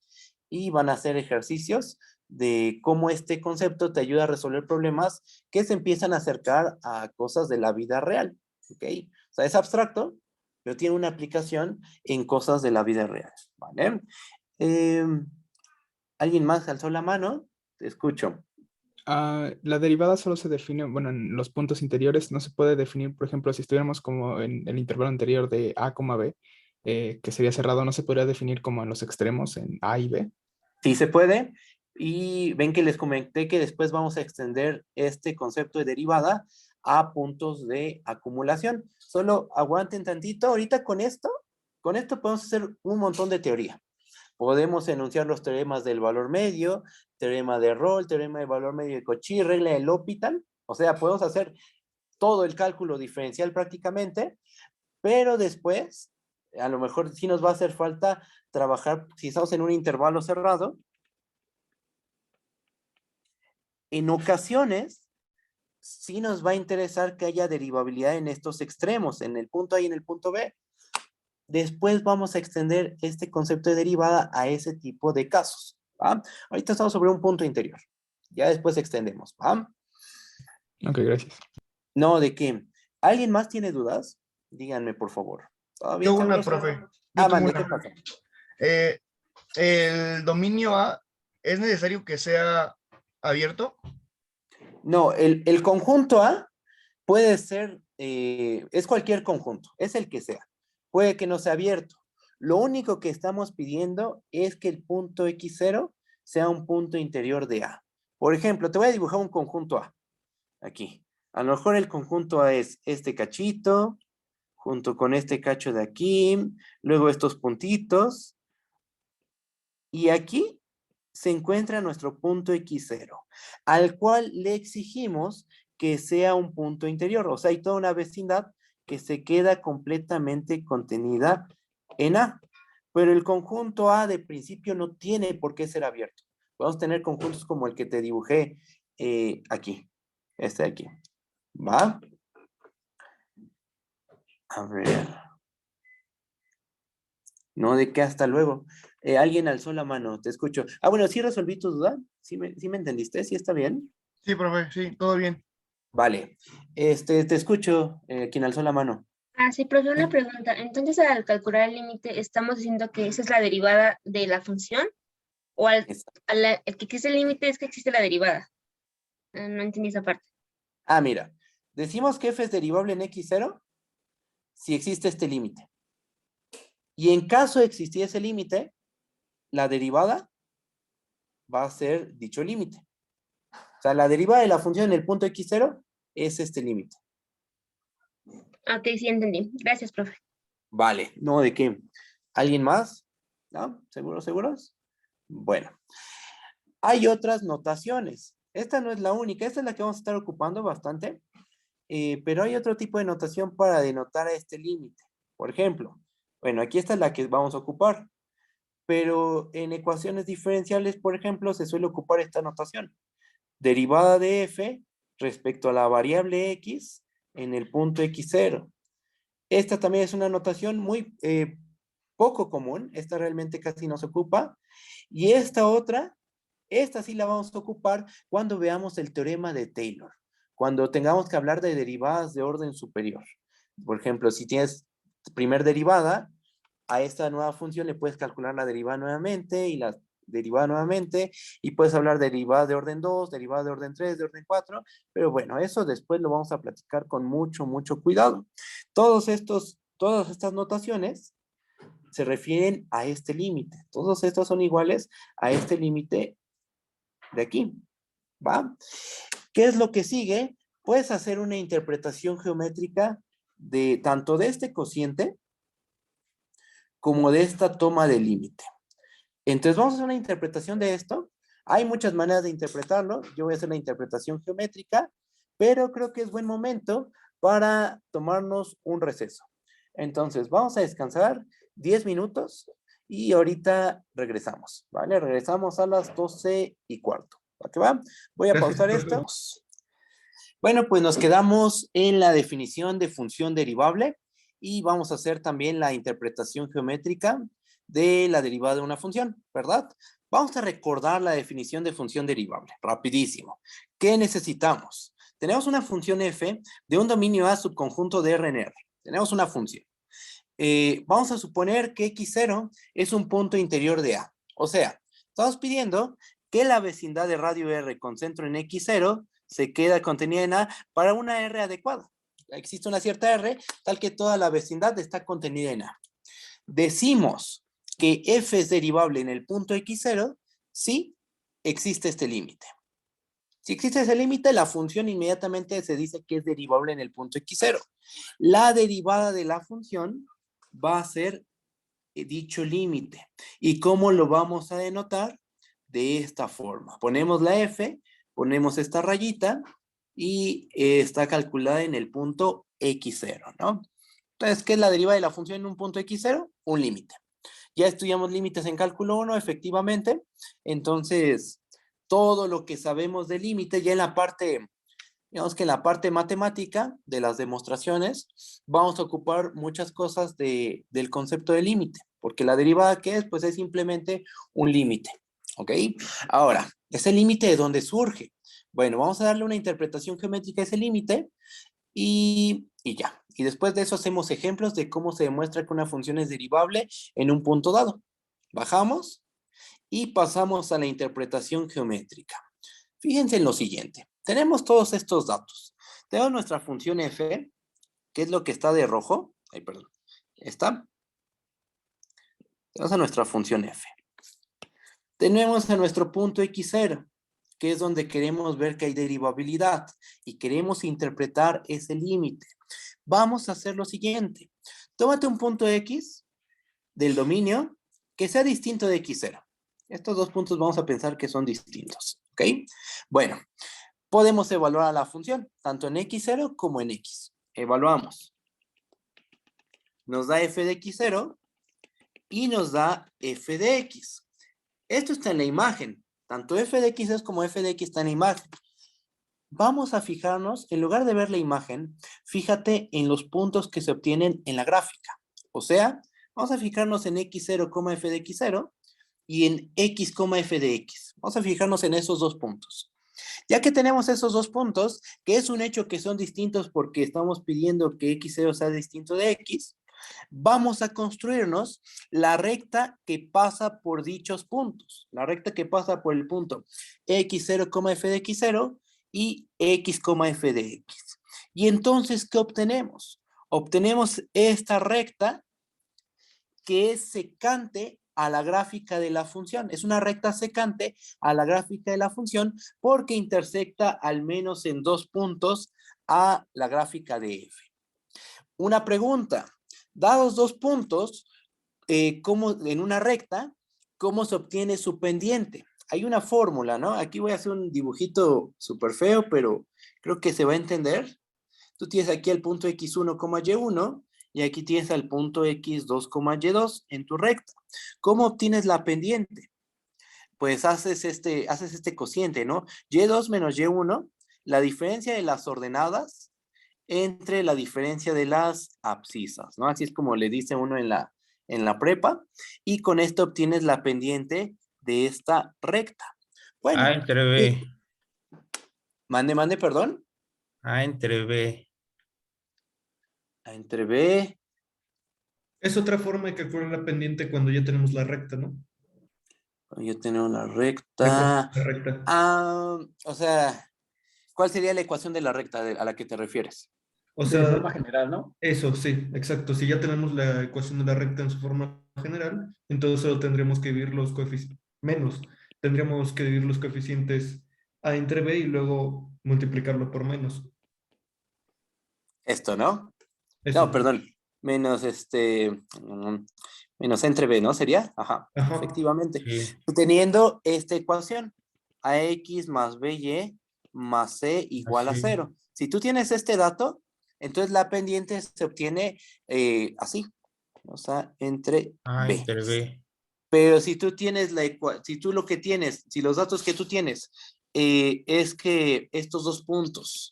y van a hacer ejercicios de cómo este concepto te ayuda a resolver problemas que se empiezan a acercar a cosas de la vida real, ¿ok? O sea, es abstracto, pero tiene una aplicación en cosas de la vida real, ¿vale? ¿Alguien más alzó la mano? Te escucho. La derivada solo se define, bueno, en los puntos interiores no se puede definir, por ejemplo, si estuviéramos como en el intervalo anterior de A, B, que sería cerrado, no se podría definir como en los extremos, en A y B. Sí se puede, y ven que les comenté que después vamos a extender este concepto de derivada a puntos de acumulación. Solo aguanten tantito, ahorita con esto podemos hacer un montón de teoría. Podemos enunciar los teoremas del valor medio, teorema de Rolle, teorema del valor medio de Cauchy, regla del L'Hopital, o sea, podemos hacer todo el cálculo diferencial prácticamente, pero después a lo mejor sí nos va a hacer falta trabajar, si estamos en un intervalo cerrado, en ocasiones sí nos va a interesar que haya derivabilidad en estos extremos, en el punto A y en el punto B. Después vamos a extender este concepto de derivada a ese tipo de casos, ¿va? Ahorita estamos sobre un punto interior, ya después extendemos, ¿va? Ok, gracias. No, ¿de qué? ¿Alguien más tiene dudas? Díganme, por favor. Yo una, profe. Mande, ¿qué pasa? ¿El dominio A es necesario que sea abierto? No, el conjunto A puede ser, es cualquier conjunto, es el que sea. Puede que no sea abierto. Lo único que estamos pidiendo es que el punto X0 sea un punto interior de A. Por ejemplo, te voy a dibujar un conjunto A. Aquí. A lo mejor el conjunto A es este cachito, junto con este cacho de aquí, luego estos puntitos. Y aquí se encuentra nuestro punto X0, al cual le exigimos que sea un punto interior. O sea, hay toda una vecindad que se queda completamente contenida en A. Pero el conjunto A de principio no tiene por qué ser abierto. Podemos tener conjuntos como el que te dibujé aquí. Este de aquí. ¿Va? A ver. No, de qué hasta luego. Alguien alzó la mano, te escucho. Ah, bueno, ¿sí resolví tu duda? ¿Sí me entendiste? ¿Sí está bien? Sí, profe, sí, todo bien. Vale. Te escucho, quien alzó la mano. Ah, sí, profe, una pregunta. Entonces, al calcular el límite, ¿estamos diciendo que esa es la derivada de la función? ¿O el que existe el límite es que existe la derivada? No entendí esa parte. Ah, mira. Decimos que f es derivable en x0 si existe este límite. Y en caso de existir ese límite, la derivada va a ser dicho límite. O sea, la derivada de la función en el punto x0 es este límite. Ok, sí, entendí. Gracias, profe. Vale, no, ¿de qué? ¿Alguien más? ¿No? ¿Seguros? Bueno, hay otras notaciones. Esta no es la única, esta es la que vamos a estar ocupando bastante, pero hay otro tipo de notación para denotar a este límite. Por ejemplo, bueno, aquí esta es la que vamos a ocupar, pero en ecuaciones diferenciales, por ejemplo, se suele ocupar esta notación. Derivada de f respecto a la variable x en el punto x0. Esta también es una notación muy poco común, esta realmente casi no se ocupa. Y esta otra, esta sí la vamos a ocupar cuando veamos el teorema de Taylor, cuando tengamos que hablar de derivadas de orden superior. Por ejemplo, si tienes primer derivada, a esta nueva función le puedes calcular la derivada nuevamente y la derivada nuevamente, y puedes hablar de derivada de orden 2, derivada de orden 3, de orden 4, pero bueno, eso después lo vamos a platicar con mucho cuidado. Todas estas notaciones se refieren a este límite. Todos estos son iguales a este límite de aquí, ¿va? ¿Qué es lo que sigue? Puedes hacer una interpretación geométrica de tanto de este cociente como de esta toma de límite. Entonces vamos a hacer una interpretación de esto. Hay muchas maneras de interpretarlo. Yo voy a hacer la interpretación geométrica, pero creo que es buen momento para tomarnos un receso. Entonces vamos a descansar 10 minutos y ahorita regresamos, ¿vale? Regresamos a las 12:15. ¿Va que va? Voy a pausar esto. Bueno, pues nos quedamos en la definición de función derivable y vamos a hacer también la interpretación geométrica de la derivada de una función, ¿verdad? Vamos a recordar la definición de función derivable, rapidísimo. ¿Qué necesitamos? Tenemos una función f de un dominio A subconjunto de R en R. Tenemos una función. Vamos a suponer que x0 es un punto interior de A. O sea, estamos pidiendo que la vecindad de radio R con centro en x0 se queda contenida en A para una R adecuada. Existe una cierta R tal que toda la vecindad está contenida en A. Decimos que f es derivable en el punto x0 si existe este límite. Si existe ese límite, la función inmediatamente se dice que es derivable en el punto x0. La derivada de la función va a ser dicho límite. ¿Y cómo lo vamos a denotar? De esta forma. Ponemos la f, ponemos esta rayita y está calculada en el punto x0, ¿no? Entonces, ¿qué es la derivada de la función en un punto x0? Un límite. Ya estudiamos límites en cálculo 1, efectivamente. Entonces, todo lo que sabemos de límite, ya en la parte, digamos que en la parte matemática de las demostraciones, vamos a ocupar muchas cosas del concepto de límite, porque la derivada que es, pues es simplemente un límite, ¿ok? Ahora, ¿ese límite de dónde surge? Bueno, vamos a darle una interpretación geométrica a ese límite y ya. Y después de eso hacemos ejemplos de cómo se demuestra que una función es derivable en un punto dado. Bajamos y pasamos a la interpretación geométrica. Fíjense en lo siguiente. Tenemos todos estos datos. Tenemos nuestra función f, que es lo que está de rojo. Ay, perdón. Está. Tenemos a nuestra función f. Tenemos a nuestro punto x0, que es donde queremos ver que hay derivabilidad y queremos interpretar ese límite. Vamos a hacer lo siguiente. Tómate un punto x del dominio que sea distinto de x0. Estos dos puntos vamos a pensar que son distintos, ¿ok? Bueno, podemos evaluar a la función, tanto en x0 como en x. Evaluamos. Nos da f de x0 y nos da f de x. Esto está en la imagen. Tanto f de x como f de x está en la imagen. vamos a fijarnos, en lugar de ver la imagen, fíjate en los puntos que se obtienen en la gráfica. O sea, vamos a fijarnos en x0, f de x0 y en x, f de x. Vamos a fijarnos en esos dos puntos. Ya que tenemos esos dos puntos, que es un hecho que son distintos porque estamos pidiendo que x0 sea distinto de x, vamos a construirnos la recta que pasa por dichos puntos. La recta que pasa por el punto x0, f de x0 y x, f de x. Y entonces, ¿qué obtenemos? Obtenemos esta recta que es secante a la gráfica de la función. Es una recta secante a la gráfica de la función porque intersecta al menos en dos puntos a la gráfica de f. Una pregunta. Dados dos puntos, en una recta, ¿cómo se obtiene su pendiente? Hay una fórmula, ¿no? Aquí voy a hacer un dibujito súper feo, pero creo que se va a entender. Tú tienes aquí el punto x1, y1, y aquí tienes el punto x2, y2 en tu recta. ¿Cómo obtienes la pendiente? Pues haces este cociente, ¿no? y2 menos y1, la diferencia de las ordenadas entre la diferencia de las abscisas, ¿no? Así es como le dice uno en la prepa, y con esto obtienes la pendiente de esta recta. Bueno. A entre B. Mande, perdón. A entre B. A entre B. Es otra forma de calcular la pendiente cuando ya tenemos la recta, ¿no? Cuando ya tenemos la recta. La recta. O sea, ¿cuál sería la ecuación de la recta a la que te refieres? O sea, de forma general, ¿no? Eso, sí, exacto. Si ya tenemos la ecuación de la recta en su forma general, entonces solo tendremos que dividir los coeficientes, tendríamos que dividir los coeficientes a entre b y luego multiplicarlo por menos. Esto, ¿no? Eso. No, perdón. Menos menos entre b, ¿no? ¿Sería? Ajá. Efectivamente. Sí. Teniendo esta ecuación, ax más by más c igual a 0. Si tú tienes este dato, entonces la pendiente se obtiene así, o sea, entre A b. entre B. Pero si tú tienes si los datos que tú tienes es que estos dos puntos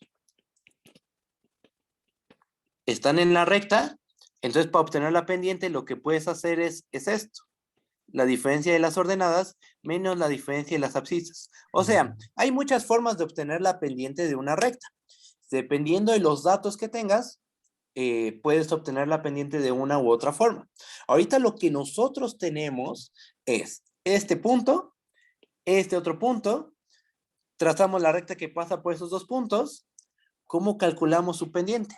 están en la recta, entonces para obtener la pendiente lo que puedes hacer es esto. La diferencia de las ordenadas menos la diferencia de las abscisas. O sea, hay muchas formas de obtener la pendiente de una recta. Dependiendo de los datos que tengas, puedes obtener la pendiente de una u otra forma. Ahorita lo que nosotros tenemos es este punto, este otro punto, trazamos la recta que pasa por esos dos puntos. ¿Cómo calculamos su pendiente?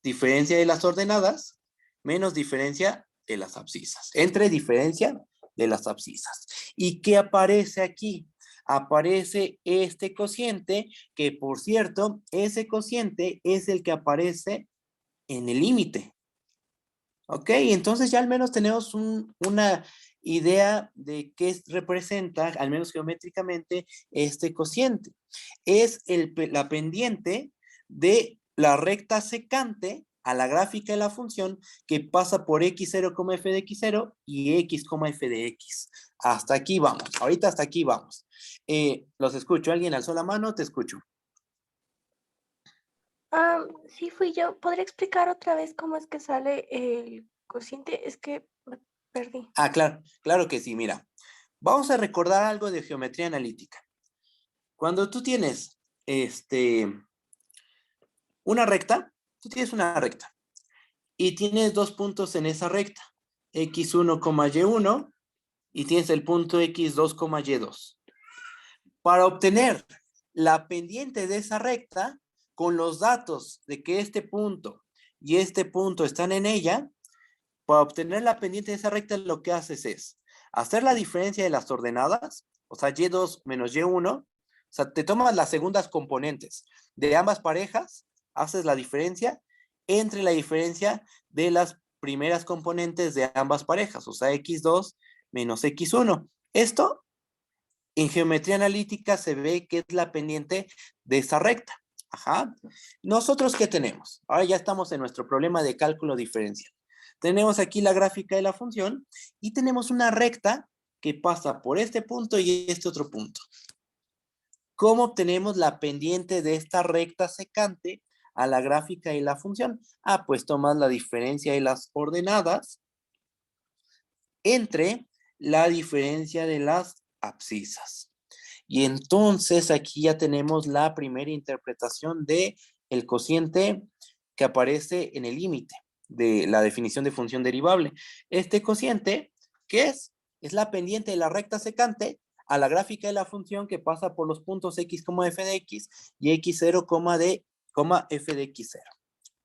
Diferencia de las ordenadas menos diferencia de las abscisas. Entre diferencia de las abscisas. ¿Y qué aparece aquí? Aparece este cociente, que por cierto, ese cociente es el que aparece en el límite. ¿Ok? Entonces ya al menos tenemos una idea de qué representa, al menos geométricamente, este cociente. Es la pendiente de la recta secante a la gráfica de la función que pasa por x0, f de x0 y x, f de x. Hasta aquí vamos. Ahorita hasta aquí vamos. Los escucho. ¿Alguien alzó la mano? Te escucho. Sí, fui yo. ¿Podría explicar otra vez cómo es que sale el cociente? Es que me perdí. Claro que sí. Mira, vamos a recordar algo de geometría analítica. Cuando tú tienes una recta, tú tienes una recta y tienes dos puntos en esa recta, x1, y1, y tienes el punto x2, y2. Para obtener la pendiente de esa recta, con los datos de que este punto y este punto están en ella, para obtener la pendiente de esa recta, lo que haces es hacer la diferencia de las ordenadas, o sea, y2 menos y1, o sea, te tomas las segundas componentes de ambas parejas, haces la diferencia entre la diferencia de las primeras componentes de ambas parejas, o sea, x2 menos x1. Esto, en geometría analítica, se ve que es la pendiente de esa recta. Ajá. ¿Nosotros qué tenemos? Ahora ya estamos en nuestro problema de cálculo diferencial. Tenemos aquí la gráfica de la función y tenemos una recta que pasa por este punto y este otro punto. ¿Cómo obtenemos la pendiente de esta recta secante a la gráfica y la función? Ah, pues tomas la diferencia de las coordenadas entre la diferencia de las abscisas. Y entonces aquí ya tenemos la primera interpretación de el cociente que aparece en el límite de la definición de función derivable. Este cociente, ¿qué es? Es la pendiente de la recta secante a la gráfica de la función que pasa por los puntos x, f de x y x0, f de x0.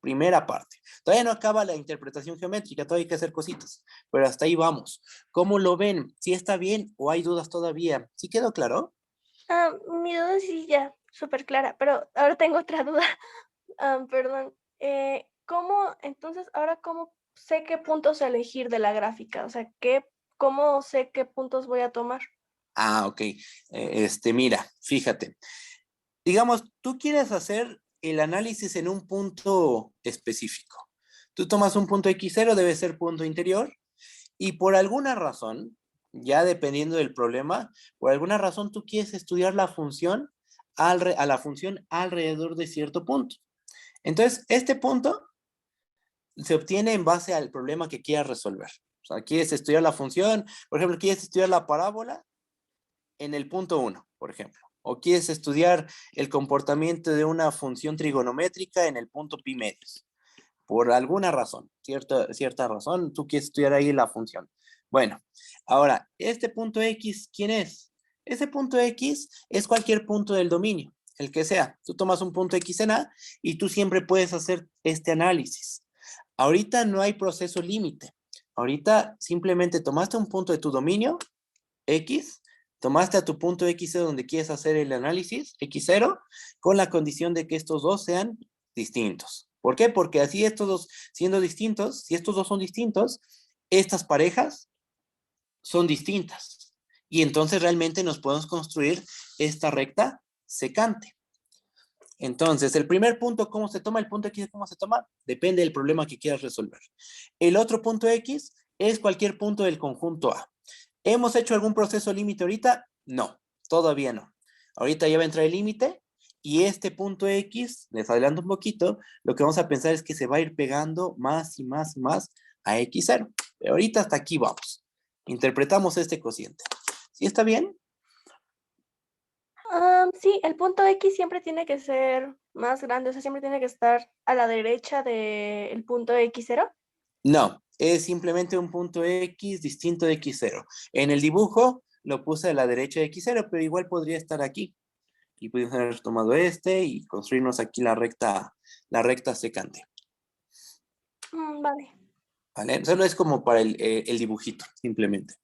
Primera parte. Todavía no acaba la interpretación geométrica, todavía hay que hacer cositas, pero hasta ahí vamos. ¿Cómo lo ven? ¿Sí está bien o hay dudas todavía? ¿Sí quedó claro? Mi duda sí ya, súper clara, pero ahora tengo otra duda. Perdón. ¿Cómo sé qué puntos elegir de la gráfica? O sea, ¿cómo sé qué puntos voy a tomar? Ah, ok. Mira, fíjate. Digamos, tú quieres hacer el análisis en un punto específico. Tú tomas un punto x0, debe ser punto interior, y por alguna razón, ya dependiendo del problema, por alguna razón tú quieres estudiar la función a la función alrededor de cierto punto. Entonces, este punto se obtiene en base al problema que quieras resolver. O sea, quieres estudiar la función, por ejemplo, quieres estudiar la parábola en el punto 1, por ejemplo. O quieres estudiar el comportamiento de una función trigonométrica en el punto pi medios. Por alguna razón, cierta razón, tú quieres estudiar ahí la función. Bueno, ahora, este punto X, ¿quién es? Ese punto X es cualquier punto del dominio, el que sea. Tú tomas un punto X en A y tú siempre puedes hacer este análisis. Ahorita no hay proceso límite. Ahorita simplemente tomaste un punto de tu dominio, X, tomaste a tu punto X0 donde quieres hacer el análisis, X0, con la condición de que estos dos sean distintos. ¿Por qué? Porque así estos dos siendo distintos, si estos dos son distintos, estas parejas son distintas. Y entonces realmente nos podemos construir esta recta secante. Entonces, el primer punto, ¿cómo se toma? El punto X, ¿cómo se toma? Depende del problema que quieras resolver. El otro punto X es cualquier punto del conjunto A. ¿Hemos hecho algún proceso límite ahorita? No, todavía no. Ahorita ya va a entrar el límite y este punto X, les adelanto un poquito, lo que vamos a pensar es que se va a ir pegando más y más y más a X0. Pero ahorita hasta aquí vamos. Interpretamos este cociente. ¿Sí está bien? Sí, el punto X siempre tiene que ser más grande, o sea, siempre tiene que estar a la derecha del punto X0. No, es simplemente un punto X distinto de X0. En el dibujo lo puse a la derecha de X0, pero igual podría estar aquí. Y pudimos haber tomado este y construirnos aquí la recta secante. Vale. ¿Vale? Solo es como para el dibujito, simplemente.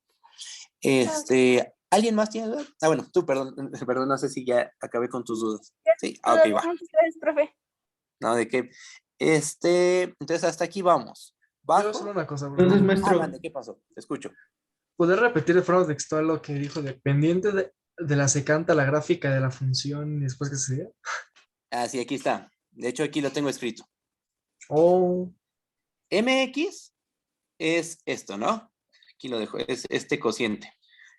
¿Alguien más tiene dudas? Ah, bueno, tú, perdón, no sé si ya acabé con tus dudas. Sí, ok, va. Muchas gracias, profe. No, ¿de qué? Entonces hasta aquí vamos. Quiero solo una cosa, Entonces, profe. maestro, Mande, ¿qué pasó? Te escucho. ¿Poder repetir de forma textual lo que dijo dependiente de la secante a la gráfica de la función y después qué sería? Ah, sí, aquí está. De hecho, aquí lo tengo escrito. Oh. MX es esto, ¿no? Aquí lo dejo, es este cociente.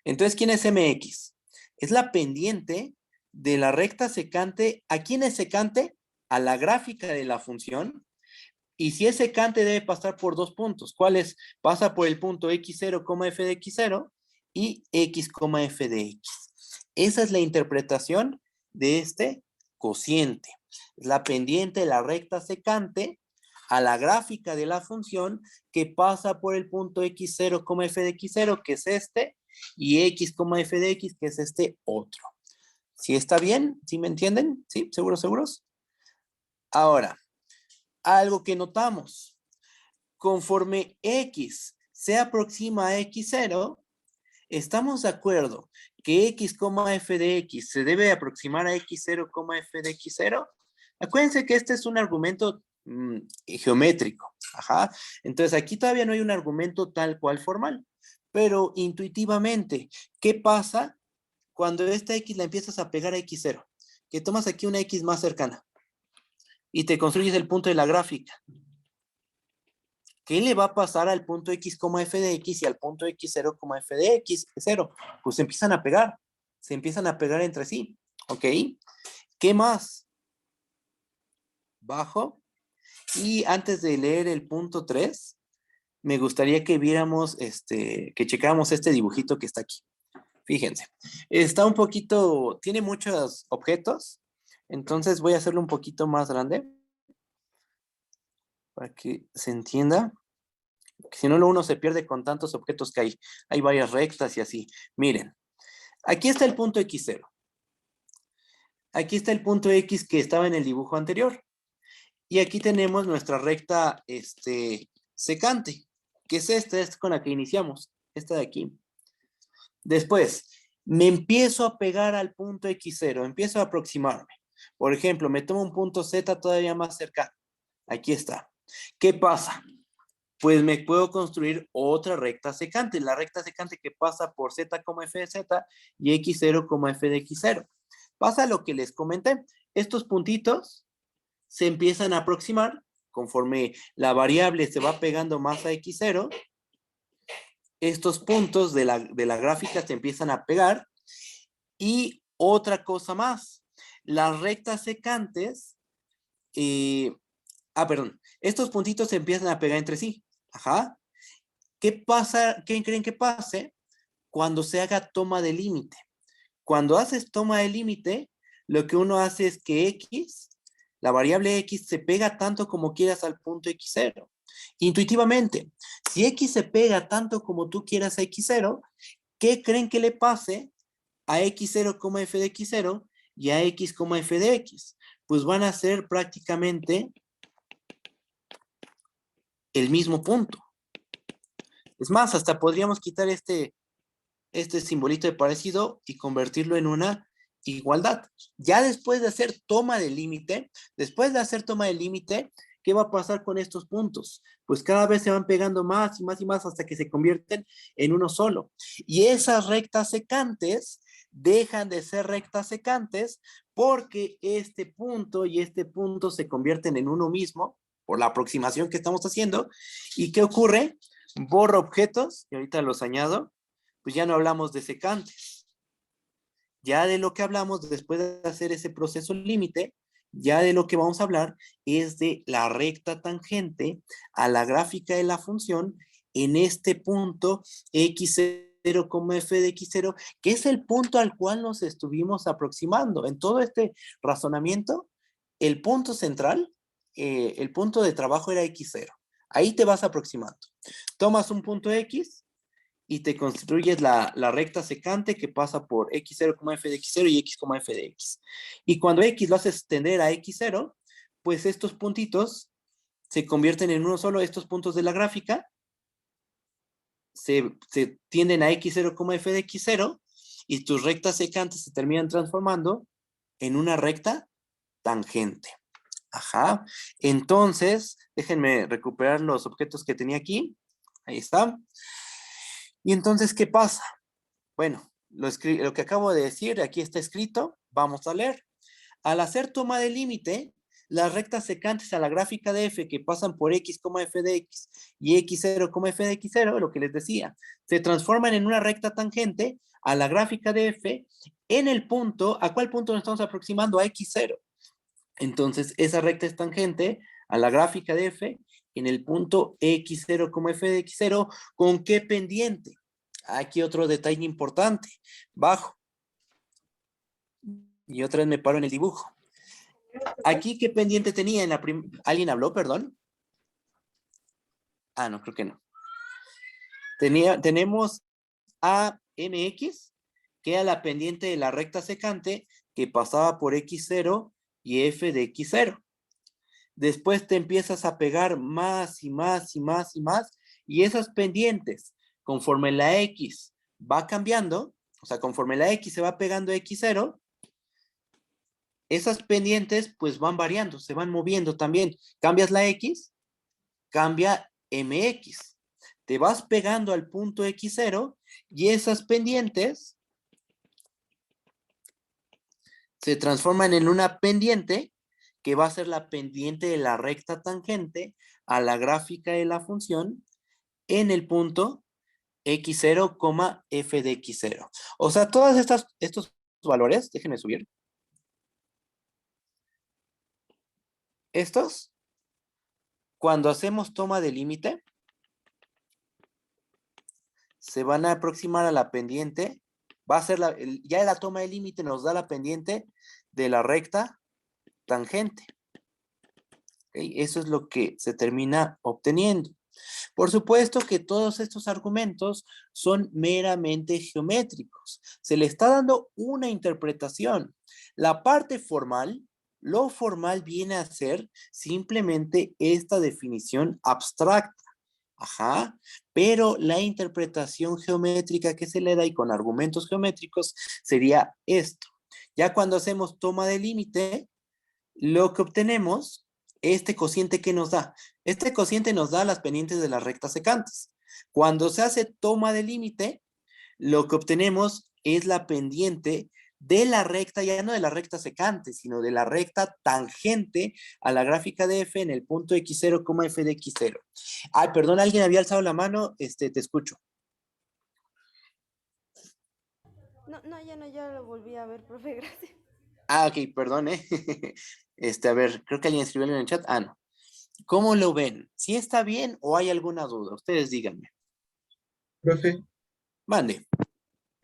Entonces, ¿quién es MX? Es la pendiente de la recta secante. ¿A quién es secante? A la gráfica de la función. Y si es secante debe pasar por dos puntos. ¿Cuáles? Pasa por el punto x0, f de x0 y x, f de x. Esa es la interpretación de este cociente. Es la pendiente de la recta secante a la gráfica de la función que pasa por el punto x0, f de x0, que es este, y x, f de x, que es este otro. ¿Sí está bien? ¿Sí me entienden? ¿Sí? ¿Seguros? Ahora, algo que notamos. Conforme x se aproxima a x0, estamos de acuerdo que x, f de x se debe aproximar a x0, f de x0. Acuérdense que este es un argumento geométrico. Ajá. Entonces aquí todavía no hay un argumento tal cual formal. Pero intuitivamente, ¿qué pasa cuando esta x la empiezas a pegar a x0? Que tomas aquí una x más cercana y te construyes el punto de la gráfica. ¿Qué le va a pasar al punto x, f de x y al punto x0, f de x? 0. Pues se empiezan a pegar entre sí. ¿Ok? ¿Qué más? Bajo. Y antes de leer el punto 3, me gustaría que viéramos, que checáramos este dibujito que está aquí. Fíjense, está un poquito, tiene muchos objetos, entonces voy a hacerlo un poquito más grande para que se entienda. Si no, uno se pierde con tantos objetos que hay. Hay varias rectas y así. Miren, aquí está el punto X0. Aquí está el punto X que estaba en el dibujo anterior. Y aquí tenemos nuestra recta secante, que es esta con la que iniciamos, esta de aquí. Después, me empiezo a pegar al punto X0, empiezo a aproximarme. Por ejemplo, me tomo un punto Z todavía más cercano. Aquí está. ¿Qué pasa? Pues me puedo construir otra recta secante, la recta secante que pasa por Z como f de Z y X0 como f de X0. Pasa lo que les comenté. Estos puntitos se empiezan a aproximar conforme la variable se va pegando más a X0. Estos puntos de la gráfica se empiezan a pegar. Y otra cosa más, las rectas secantes, estos puntitos se empiezan a pegar entre sí. Ajá. ¿Qué pasa? ¿Qué creen que pase cuando se haga toma de límite? Cuando haces toma de límite, lo que uno hace es que X, la variable X, se pega tanto como quieras al punto X0. Intuitivamente, si X se pega tanto como tú quieras a X0, ¿qué creen que le pase a X0, f de X0 y a X, f de X? Pues van a ser prácticamente el mismo punto. Es más, hasta podríamos quitar este simbolito de parecido y convertirlo en una igualdad. Ya después de hacer toma de límite, ¿qué va a pasar con estos puntos? Pues cada vez se van pegando más y más y más hasta que se convierten en uno solo. Y esas rectas secantes dejan de ser rectas secantes porque este punto y este punto se convierten en uno mismo por la aproximación que estamos haciendo. ¿Y qué ocurre? Borro objetos, y ahorita los añado, pues ya no hablamos de secantes. Ya de lo que hablamos después de hacer ese proceso límite, ya de lo que vamos a hablar es de la recta tangente a la gráfica de la función en este punto X0 como f de X0, que es el punto al cual nos estuvimos aproximando. En todo este razonamiento, el punto central, el punto de trabajo era X0. Ahí te vas aproximando. Tomas un punto X y te construyes la recta secante que pasa por X0 como f de X0 y X como f de X. Y cuando X lo haces tender a X0, pues estos puntitos se convierten en uno solo. Estos puntos de la gráfica se tienden a X0 como f de X0 y tus rectas secantes se terminan transformando en una recta tangente. Ajá. Entonces, déjenme recuperar los objetos que tenía aquí. Ahí está. Y entonces, ¿qué pasa? Bueno, lo que acabo de decir, aquí está escrito. Vamos a leer. Al hacer toma de límite, las rectas secantes a la gráfica de f que pasan por X, f de X y X0, f de X0, lo que les decía, se transforman en una recta tangente a la gráfica de f en el punto, ¿a cuál punto nos estamos aproximando? A X0. Entonces, esa recta es tangente a la gráfica de f en el punto X0, f de X0, ¿con qué pendiente? Aquí otro detalle importante, bajo. Y otra vez me paro en el dibujo. Aquí, ¿qué pendiente tenía? ¿Alguien habló, perdón? Ah, no, creo que no. Tenemos a MX, que era la pendiente de la recta secante que pasaba por X0 y f de X0. Después te empiezas a pegar más y más y más y más, y esas pendientes, conforme la X va cambiando, o sea, conforme la X se va pegando a X0, esas pendientes pues van variando, se van moviendo también. Cambias la X, cambia MX. Te vas pegando al punto X0 y esas pendientes se transforman en una pendiente que va a ser la pendiente de la recta tangente a la gráfica de la función en el punto X0, f de X0. O sea, todos estos valores, déjenme subir, estos, cuando hacemos toma de límite, se van a aproximar a la pendiente. Va a ser ya la toma de límite nos da la pendiente de la recta tangente. ¿Ok? Eso es lo que se termina obteniendo. Por supuesto que todos estos argumentos son meramente geométricos. Se le está dando una interpretación. La parte formal, lo formal viene a ser simplemente esta definición abstracta. Ajá, pero la interpretación geométrica que se le da y con argumentos geométricos sería esto. Ya cuando hacemos toma de límite, lo que obtenemos, este cociente que nos da. Este cociente nos da las pendientes de las rectas secantes. Cuando se hace toma de límite, lo que obtenemos es la pendiente de la recta, ya no de la recta secante, sino de la recta tangente a la gráfica de f en el punto x0, f de x0. Ay, perdón, alguien había alzado la mano, te escucho. Ya lo volví a ver, profe, gracias. Ah, ok, perdón, a ver, creo que alguien escribió en el chat. Ah, no. ¿Cómo lo ven? ¿Sí está bien o hay alguna duda? Ustedes díganme. Profe, Mande.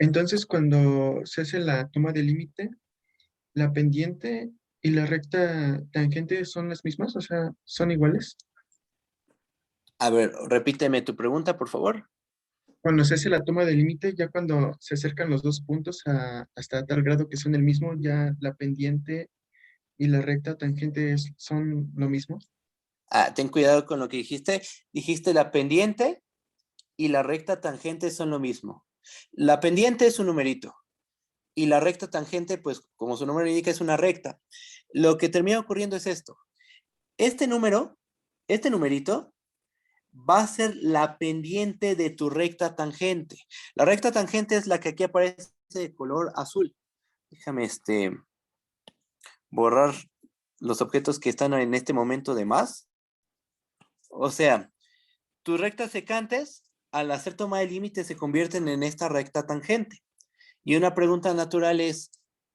entonces cuando se hace la toma de límite, ¿la pendiente y la recta tangente son las mismas? O sea, ¿son iguales? A ver, repíteme tu pregunta, por favor. Cuando se hace la toma de límite, ya cuando se acercan los dos puntos hasta tal grado que son el mismo, ya la pendiente y la recta tangente son lo mismo. Ah, ten cuidado con lo que dijiste. Dijiste la pendiente y la recta tangente son lo mismo. La pendiente es un numerito y la recta tangente, pues como su nombre indica, es una recta. Lo que termina ocurriendo es esto. Este numerito, va a ser la pendiente de tu recta tangente. La recta tangente es la que aquí aparece de color azul. Déjame borrar los objetos que están en este momento de más. O sea, tus rectas secantes, al hacer toma de límite, se convierten en esta recta tangente. Y una pregunta natural es,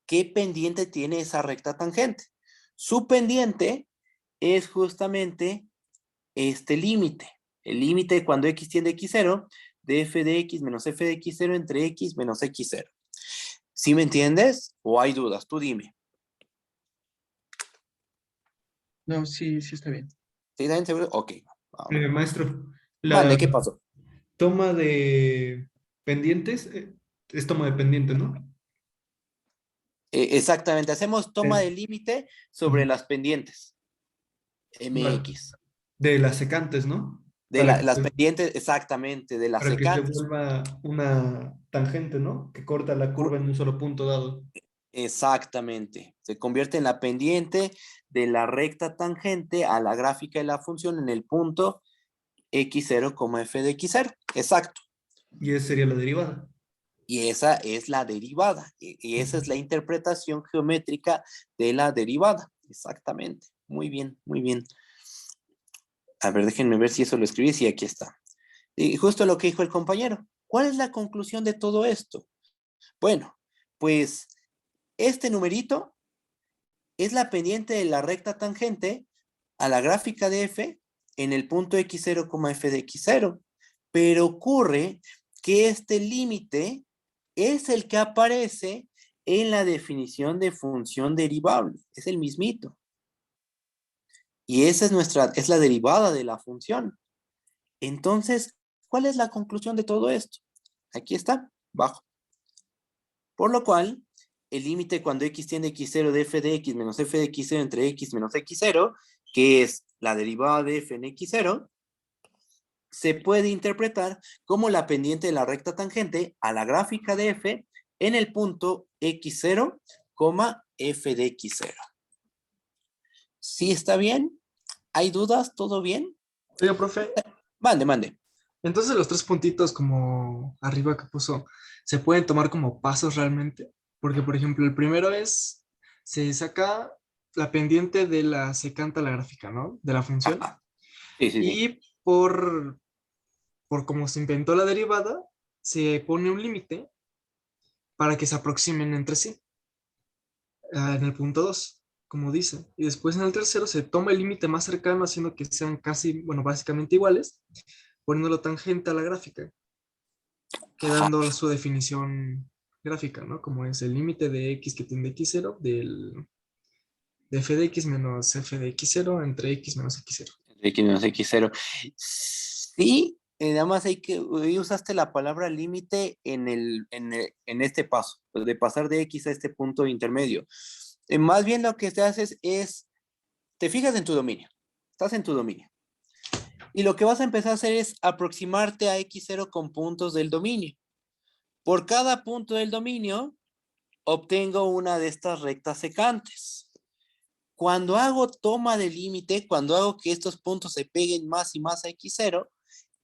¿qué pendiente tiene esa recta tangente? Su pendiente es justamente este límite. El límite cuando x tiende a x0 de f de x menos f de x0 entre x menos x0. ¿Sí me entiendes? ¿O hay dudas? Tú dime. No, sí está bien. ¿Sí está bien seguro? Ok. Maestro, Mande, ¿qué pasó? Toma de pendientes es toma de pendiente, ¿no? Exactamente. Hacemos toma de límite sobre las pendientes. Vale. MX. De las secantes, ¿no? De las pendientes, exactamente, de las para secantes. que se vuelva una tangente, ¿no? Que corta la curva en un solo punto dado. Exactamente. Se convierte en la pendiente de la recta tangente a la gráfica de la función en el punto x0, f de x0. Exacto. Y esa sería la derivada. Y esa es la derivada. Y esa es la interpretación geométrica de la derivada. Exactamente. Muy bien, muy bien. A ver, déjenme ver si eso lo escribí. Sí, aquí está. Y justo lo que dijo el compañero. ¿Cuál es la conclusión de todo esto? Bueno, pues este numerito es la pendiente de la recta tangente a la gráfica de f en el punto x0, f de x0. Pero ocurre que este límite es el que aparece en la definición de función derivable. Es el mismito. Y esa es la derivada de la función. Entonces, ¿cuál es la conclusión de todo esto? Aquí está, bajo. Por lo cual, el límite cuando x tiende a x0 de f de x menos f de x0 entre x menos x0, que es la derivada de f en x0, se puede interpretar como la pendiente de la recta tangente a la gráfica de f en el punto x0, f de x0. ¿Sí está bien? ¿Hay dudas? ¿Todo bien? Oiga, profe. Mande. Entonces los tres puntitos como arriba que puso, ¿se pueden tomar como pasos realmente? Porque, por ejemplo, el primero es, se saca la pendiente de la secante a la gráfica, ¿no? De la función. Sí. Y por como se inventó la derivada, se pone un límite para que se aproximen entre sí. En el punto 2, como dice. Y después en el tercero se toma el límite más cercano, haciendo que sean casi, bueno, básicamente iguales, poniéndolo tangente a la gráfica, quedando su definición gráfica, ¿no? Como es el límite de x que tiende a x0 de f de x menos f de x0 entre x menos x0. X menos x0. Sí, nada más ahí usaste la palabra límite en este paso, de pasar de x a este punto intermedio. Más bien lo que te haces es, te fijas en tu dominio, estás en tu dominio. Y lo que vas a empezar a hacer es aproximarte a x0 con puntos del dominio. Por cada punto del dominio, obtengo una de estas rectas secantes. Cuando hago toma de límite, cuando hago que estos puntos se peguen más y más a x0,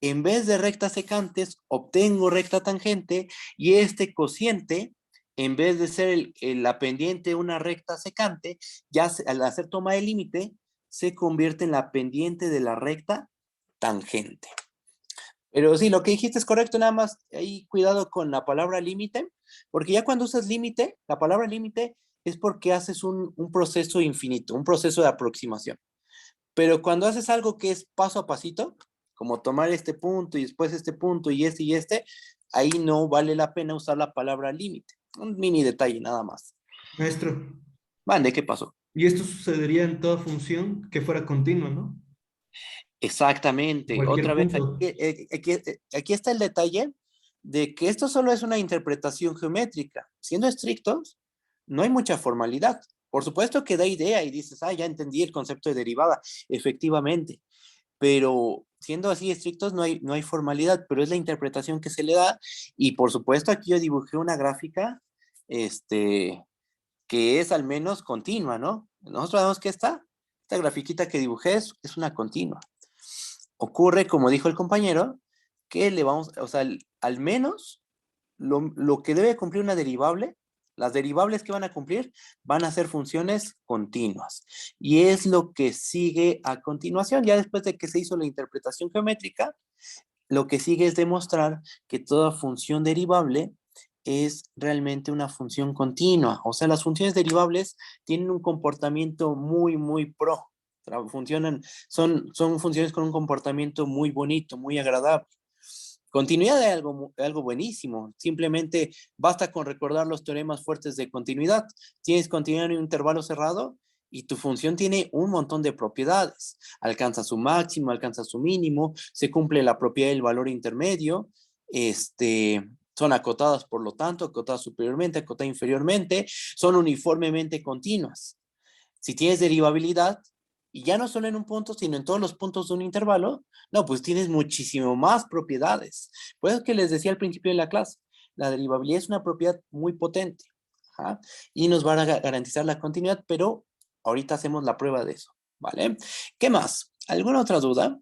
en vez de rectas secantes, obtengo recta tangente y este cociente, en vez de ser la pendiente de una recta secante, al hacer toma de límite, se convierte en la pendiente de la recta tangente. Pero sí, lo que dijiste es correcto, nada más ahí cuidado con la palabra límite, porque ya cuando usas límite, la palabra límite es porque haces un proceso infinito, un proceso de aproximación. Pero cuando haces algo que es paso a pasito, como tomar este punto y después este punto y este, ahí no vale la pena usar la palabra límite. Un mini detalle nada más. Maestro. Vale, ¿qué pasó? Y esto sucedería en toda función que fuera continua, ¿no? Exactamente. Cualquier Otra vez, punto. aquí está el detalle de que esto solo es una interpretación geométrica. Siendo estrictos, no hay mucha formalidad. Por supuesto que da idea y dices, ya entendí el concepto de derivada, efectivamente. Pero siendo así estrictos no hay formalidad, pero es la interpretación que se le da. Y por supuesto aquí yo dibujé una gráfica que es al menos continua, ¿no? Nosotros sabemos que esta grafiquita que dibujé es una continua. Ocurre, como dijo el compañero, que le vamos, o sea, al menos lo que debe cumplir una derivable, las derivables que van a cumplir van a ser funciones continuas. Y es lo que sigue a continuación. Ya después de que se hizo la interpretación geométrica, lo que sigue es demostrar que toda función derivable es realmente una función continua. O sea, las funciones derivables tienen un comportamiento muy, muy pro. Son funciones con un comportamiento muy bonito, muy agradable. Continuidad es algo buenísimo. Simplemente basta con recordar los teoremas fuertes de continuidad. Tienes continuidad en un intervalo cerrado y tu función tiene un montón de propiedades. Alcanza su máximo, alcanza su mínimo, se cumple la propiedad del valor intermedio, son acotadas por lo tanto, acotadas superiormente, acotadas inferiormente, son uniformemente continuas. Si tienes derivabilidad, y ya no solo en un punto, sino en todos los puntos de un intervalo, no, pues tienes muchísimo más propiedades. Por eso que les decía al principio de la clase, la derivabilidad es una propiedad muy potente. Y nos va a garantizar la continuidad, pero ahorita hacemos la prueba de eso, ¿vale? ¿Qué más? ¿Alguna otra duda?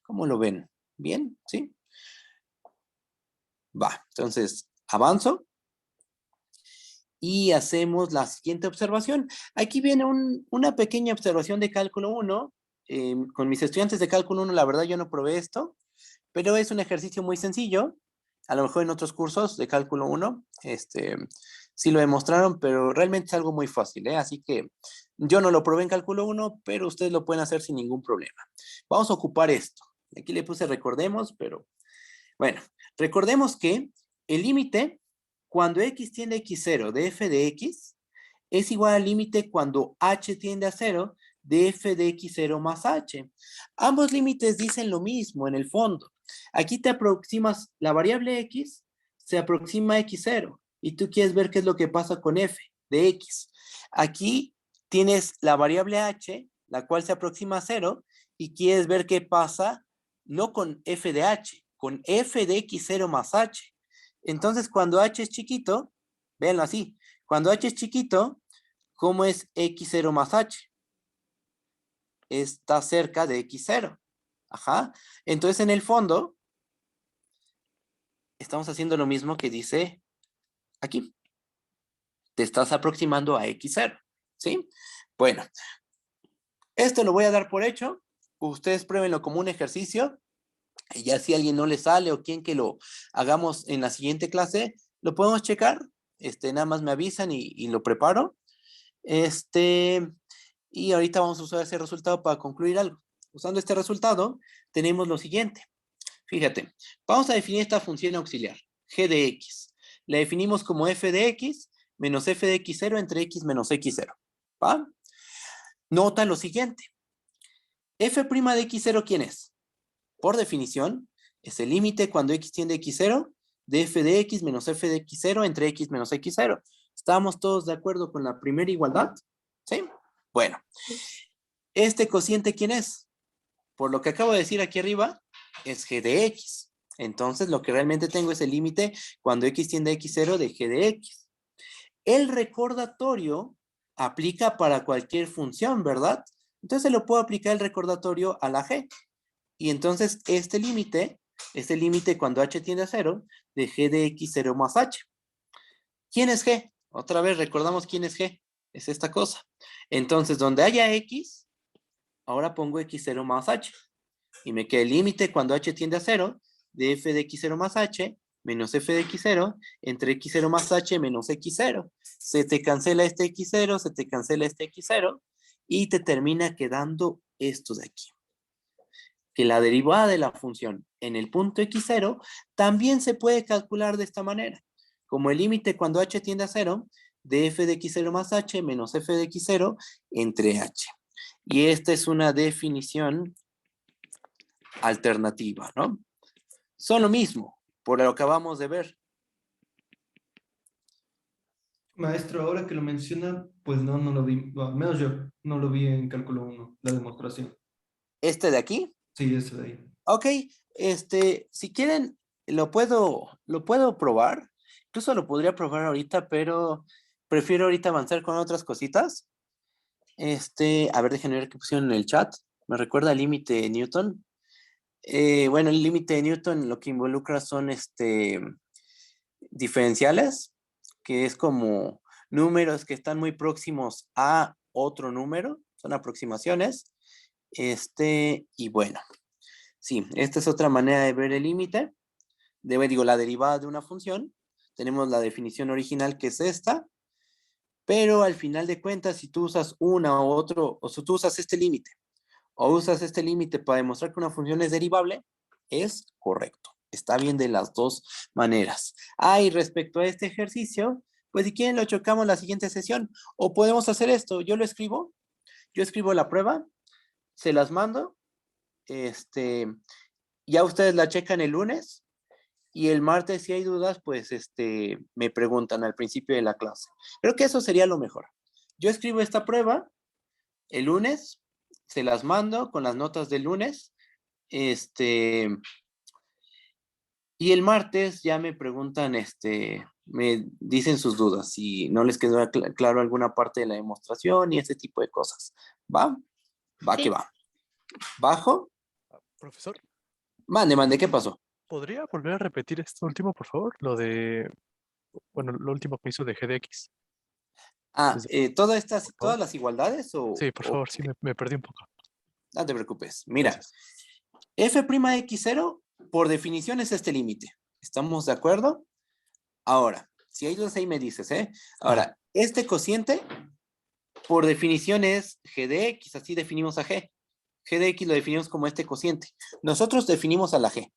¿Cómo lo ven? ¿Bien? ¿Sí? Va, entonces avanzo. Y hacemos la siguiente observación. Aquí viene una pequeña observación de cálculo 1. Con mis estudiantes de cálculo 1, la verdad yo no probé esto, pero es un ejercicio muy sencillo. A lo mejor en otros cursos de cálculo 1, sí lo demostraron, pero realmente es algo muy fácil, ¿eh? Así que yo no lo probé en cálculo 1, pero ustedes lo pueden hacer sin ningún problema. Vamos a ocupar esto. Aquí le puse recordemos, pero bueno, recordemos que el límite cuando x tiende a x0 de f de x es igual al límite cuando h tiende a 0 de f de x0 más h. Ambos límites dicen lo mismo en el fondo. Aquí te aproximas, la variable x se aproxima a x0 y tú quieres ver qué es lo que pasa con f de x. Aquí tienes la variable h, la cual se aproxima a 0 y quieres ver qué pasa no con f de h, con f de x0 más h. Entonces, cuando h es chiquito, véanlo así, cuando h es chiquito, ¿cómo es x0 más h? Está cerca de x0. Ajá. Entonces, en el fondo, estamos haciendo lo mismo que dice aquí. Te estás aproximando a x0, ¿sí? Bueno, esto lo voy a dar por hecho. Ustedes pruébenlo como un ejercicio. Y ya si a alguien no le sale o quieren que lo hagamos en la siguiente clase, lo podemos checar. Nada más me avisan y lo preparo. Y ahorita vamos a usar ese resultado para concluir algo. Usando este resultado, tenemos lo siguiente. Fíjate, vamos a definir esta función auxiliar, g de x. La definimos como f de x menos f de x0 entre x menos x0. ¿Va? Nota lo siguiente. F' de x0, ¿quién es? Por definición, es el límite cuando x tiende a x0 de f de x menos f de x0 entre x menos x0. ¿Estamos todos de acuerdo con la primera igualdad? ¿Sí? Bueno. ¿Este cociente quién es? Por lo que acabo de decir aquí arriba, es g de x. Entonces, lo que realmente tengo es el límite cuando x tiende a x0 de g de x. El recordatorio aplica para cualquier función, ¿verdad? Entonces, lo puedo aplicar el recordatorio a la g. Y entonces, este límite es el límite cuando h tiende a 0 de g de x0 más h. ¿Quién es g? Otra vez, recordamos quién es g. Es esta cosa. Entonces, donde haya x, ahora pongo x0 más h. Y me queda el límite cuando h tiende a 0 de f de x0 más h menos f de x0 entre x0 más h menos x0. Se te cancela este x0, se te cancela este x0 y te termina quedando esto de aquí. Que la derivada de la función en el punto x0 también se puede calcular de esta manera. Como el límite cuando h tiende a 0 de f de x0 más h menos f de x0 entre h. Y esta es una definición alternativa, ¿no? Son lo mismo, por lo que acabamos de ver. Maestro, ahora que lo menciona, pues no lo vi, bueno, al menos yo no lo vi en cálculo 1, la demostración. ¿Este de aquí? Sí, ese de ahí. Ok, si quieren, lo puedo probar. Incluso lo podría probar ahorita, pero prefiero ahorita avanzar con otras cositas. A ver, déjenme ver qué pusieron en el chat. Me recuerda el límite de Newton. Bueno, el límite de Newton lo que involucra son diferenciales, que es como números que están muy próximos a otro número, son aproximaciones. Y bueno, sí, esta es otra manera de ver el límite, la derivada de una función. Tenemos la definición original que es esta, pero al final de cuentas, si tú usas una u otro, o si tú usas este límite, o usas este límite para demostrar que una función es derivable, es correcto. Está bien de las dos maneras. Y respecto a este ejercicio, pues si quieren lo chocamos la siguiente sesión. O podemos hacer esto, yo escribo la prueba, se las mando, ya ustedes la checan el lunes, y el martes si hay dudas, pues me preguntan al principio de la clase. Creo que eso sería lo mejor. Yo escribo esta prueba el lunes, se las mando con las notas del lunes, y el martes ya me preguntan, me dicen sus dudas, si no les quedó claro alguna parte de la demostración y ese tipo de cosas. ¿Va? Va Sí. que va. ¿Bajo? Profesor, Mande, ¿qué pasó? ¿podría volver a repetir esto último, por favor? Lo último que hizo de GDX. ¿Todas las igualdades o...? Sí, por favor, sí, me perdí un poco. No te preocupes. Mira, f' de x0 por definición es este límite. ¿Estamos de acuerdo? Ahora, si hay dudas ahí me dices, ¿eh? Ahora, este cociente por definición es g de x, así definimos a g. G de x lo definimos como este cociente. Nosotros definimos a la g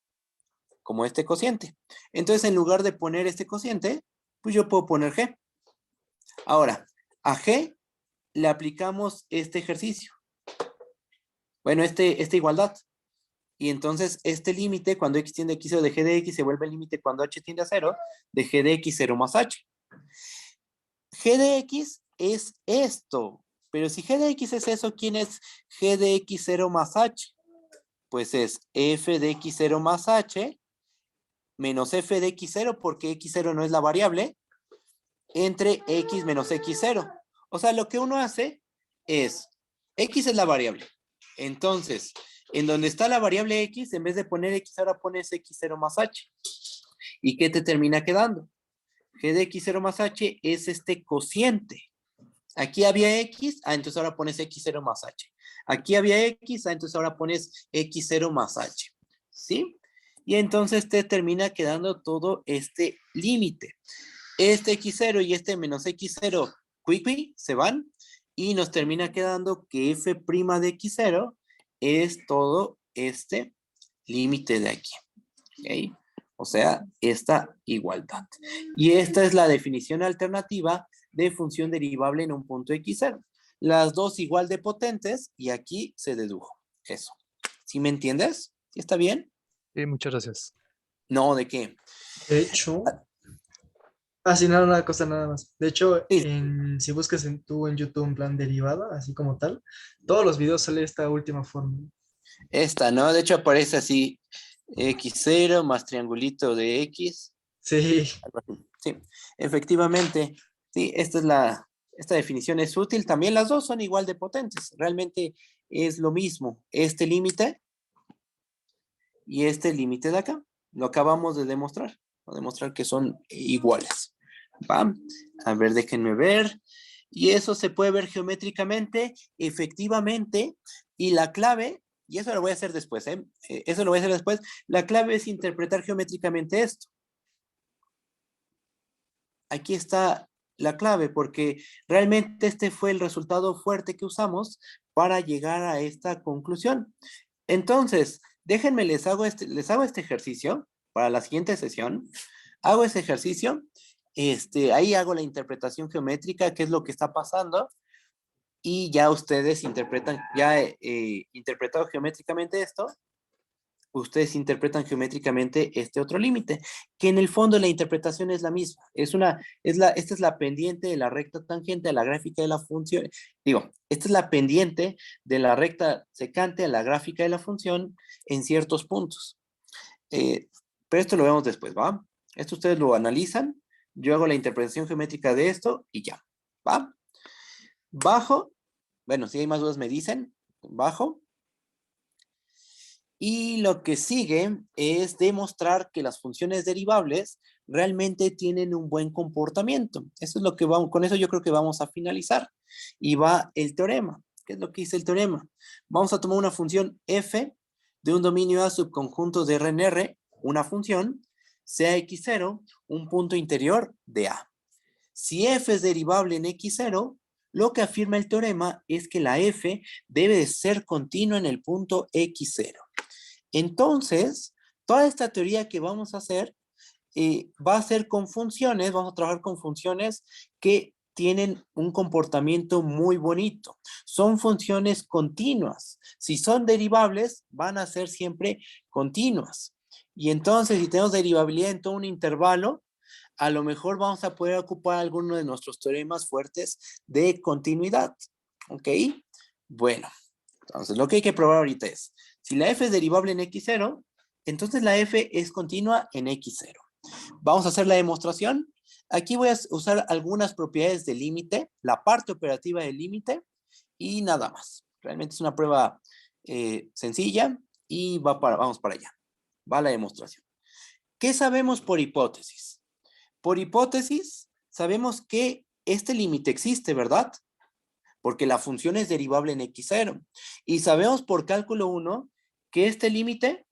como este cociente. Entonces, en lugar de poner este cociente, pues yo puedo poner g. Ahora, a g le aplicamos este ejercicio. Bueno, esta igualdad. Y entonces, este límite, cuando x tiende a x0 de g de x, se vuelve el límite cuando h tiende a 0 de g de x0 más h. G de x es esto. Pero si g de x es eso, ¿quién es g de x0 más h? Pues es f de x0 más h menos f de x0, porque x0 no es la variable, entre x menos x0. O sea, lo que uno hace es, x es la variable. Entonces, en donde está la variable x, en vez de poner x, ahora pones x0 más h. ¿Y qué te termina quedando? G de x0 más h es este cociente. Aquí había x, entonces ahora pones x0 más h. Aquí había x, entonces ahora pones x0 más h. ¿Sí? Y entonces te termina quedando todo este límite. Este x0 y este menos x0 se van. Y nos termina quedando que f' de x0 es todo este límite de aquí. ¿Ok? O sea, esta igualdad. Y esta es la definición alternativa de función derivable en un punto x0. Las dos igual de potentes y aquí se dedujo. Eso. ¿Sí me entiendes? ¿Sí está bien? Sí, muchas gracias. No, ¿de qué? De hecho, sí, nada, una cosa nada más. De hecho, si buscas tú en YouTube en plan derivada, así como tal, todos los videos sale esta última fórmula. Esta, ¿no? De hecho aparece así, x0 más triangulito de x. Sí. Sí, efectivamente. Sí, esta definición es útil. También las dos son igual de potentes. Realmente es lo mismo. Este límite y este límite de acá. Lo acabamos de demostrar. Demostrar que son iguales. ¿Va? A ver, déjenme ver. Y eso se puede ver geométricamente, efectivamente. Y la clave, y eso lo voy a hacer después, ¿eh? Eso lo voy a hacer después. La clave es interpretar geométricamente esto. Aquí está la clave, porque realmente este fue el resultado fuerte que usamos para llegar a esta conclusión. Entonces, déjenme, les hago este ejercicio para la siguiente sesión. Hago ese ejercicio, ahí hago la interpretación geométrica, qué es lo que está pasando, y ya ustedes interpretan, ya interpretado geométricamente esto, ustedes interpretan geométricamente este otro límite, que en el fondo la interpretación es la misma. Esta es la pendiente de la recta tangente a la gráfica de la función. Esta es la pendiente de la recta secante a la gráfica de la función en ciertos puntos. Pero esto lo vemos después, ¿va? Esto ustedes lo analizan, yo hago la interpretación geométrica de esto y ya, ¿va? Bajo, bueno, si hay más dudas me dicen, bajo. Y lo que sigue es demostrar que las funciones derivables realmente tienen un buen comportamiento. Eso es lo que vamos, con eso yo creo que vamos a finalizar. Y va el teorema. ¿Qué es lo que dice el teorema? Vamos a tomar una función f de un dominio A subconjunto de R en R, una función, sea x0, un punto interior de A. Si f es derivable en x0, lo que afirma el teorema es que la f debe de ser continua en el punto x0. Entonces, toda esta teoría que vamos a hacer va a ser con funciones, vamos a trabajar con funciones que tienen un comportamiento muy bonito. Son funciones continuas. Si son derivables, van a ser siempre continuas. Y entonces, si tenemos derivabilidad en todo un intervalo, a lo mejor vamos a poder ocupar alguno de nuestros teoremas fuertes de continuidad. ¿Ok? Bueno, entonces lo que hay que probar ahorita es, si la f es derivable en x0, entonces la f es continua en x0. Vamos a hacer la demostración. Aquí voy a usar algunas propiedades del límite, la parte operativa del límite y nada más. Realmente es una prueba sencilla y vamos para allá. Va la demostración. ¿Qué sabemos por hipótesis? Por hipótesis, sabemos que este límite existe, ¿verdad? Porque la función es derivable en x0. Y sabemos por cálculo 1 que este límite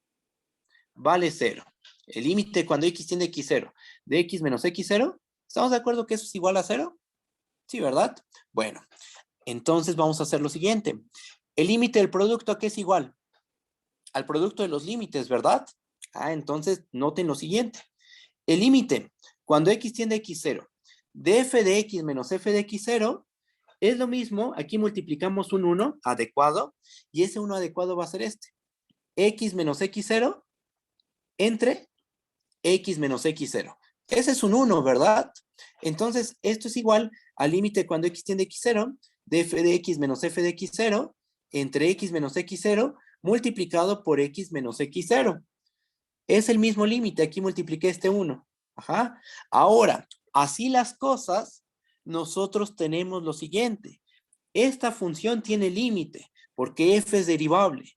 vale 0. El límite cuando x tiende a x0 de x menos x0, ¿estamos de acuerdo que eso es igual a 0? Sí, ¿verdad? Bueno, entonces vamos a hacer lo siguiente. El límite del producto, ¿a qué es igual? Al producto de los límites, ¿verdad? Entonces noten lo siguiente. El límite, cuando x tiende a x0, de f de x menos f de x0, es lo mismo, aquí multiplicamos un 1 adecuado, y ese 1 adecuado va a ser este. X menos x0 entre x menos x0. Ese es un 1, ¿verdad? Entonces, esto es igual al límite cuando x tiende a x0, de f de x menos f de x0, entre x menos x0, multiplicado por x menos x0. Es el mismo límite, aquí multipliqué este 1. Ajá. Ahora, así las cosas, nosotros tenemos lo siguiente. Esta función tiene límite, porque f es derivable.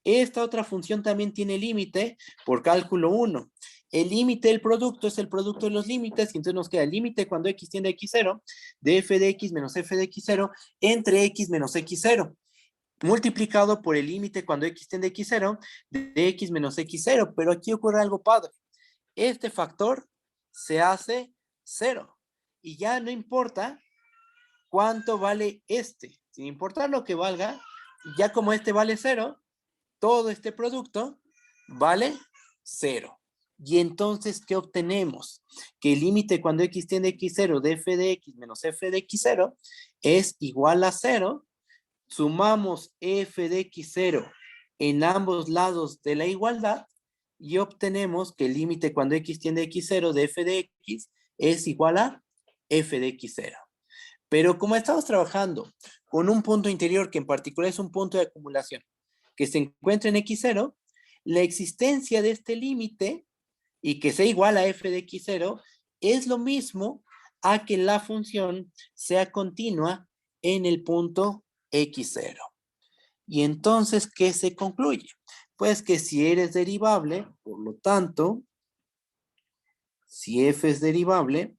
Esta otra función también tiene límite por cálculo 1. El límite del producto es el producto de los límites, y entonces nos queda el límite cuando x tiende a x0, de f de x menos f de x0, entre x menos x0, multiplicado por el límite cuando x tiende a x0, de x menos x0. Pero aquí ocurre algo padre. Este factor se hace 0. Y ya no importa ¿cuánto vale este? Sin importar lo que valga, ya como este vale 0, todo este producto vale 0. Y entonces, ¿qué obtenemos? Que el límite cuando x tiende a x0 de f de x menos f de x0 es igual a 0. Sumamos f de x0 en ambos lados de la igualdad y obtenemos que el límite cuando x tiende a x0 de f de x es igual a f de x0. Pero como estamos trabajando con un punto interior que en particular es un punto de acumulación que se encuentra en x0, la existencia de este límite y que sea igual a f de x0 es lo mismo a que la función sea continua en el punto x0. Y entonces, ¿qué se concluye? Pues que si eres derivable, por lo tanto, si f es derivable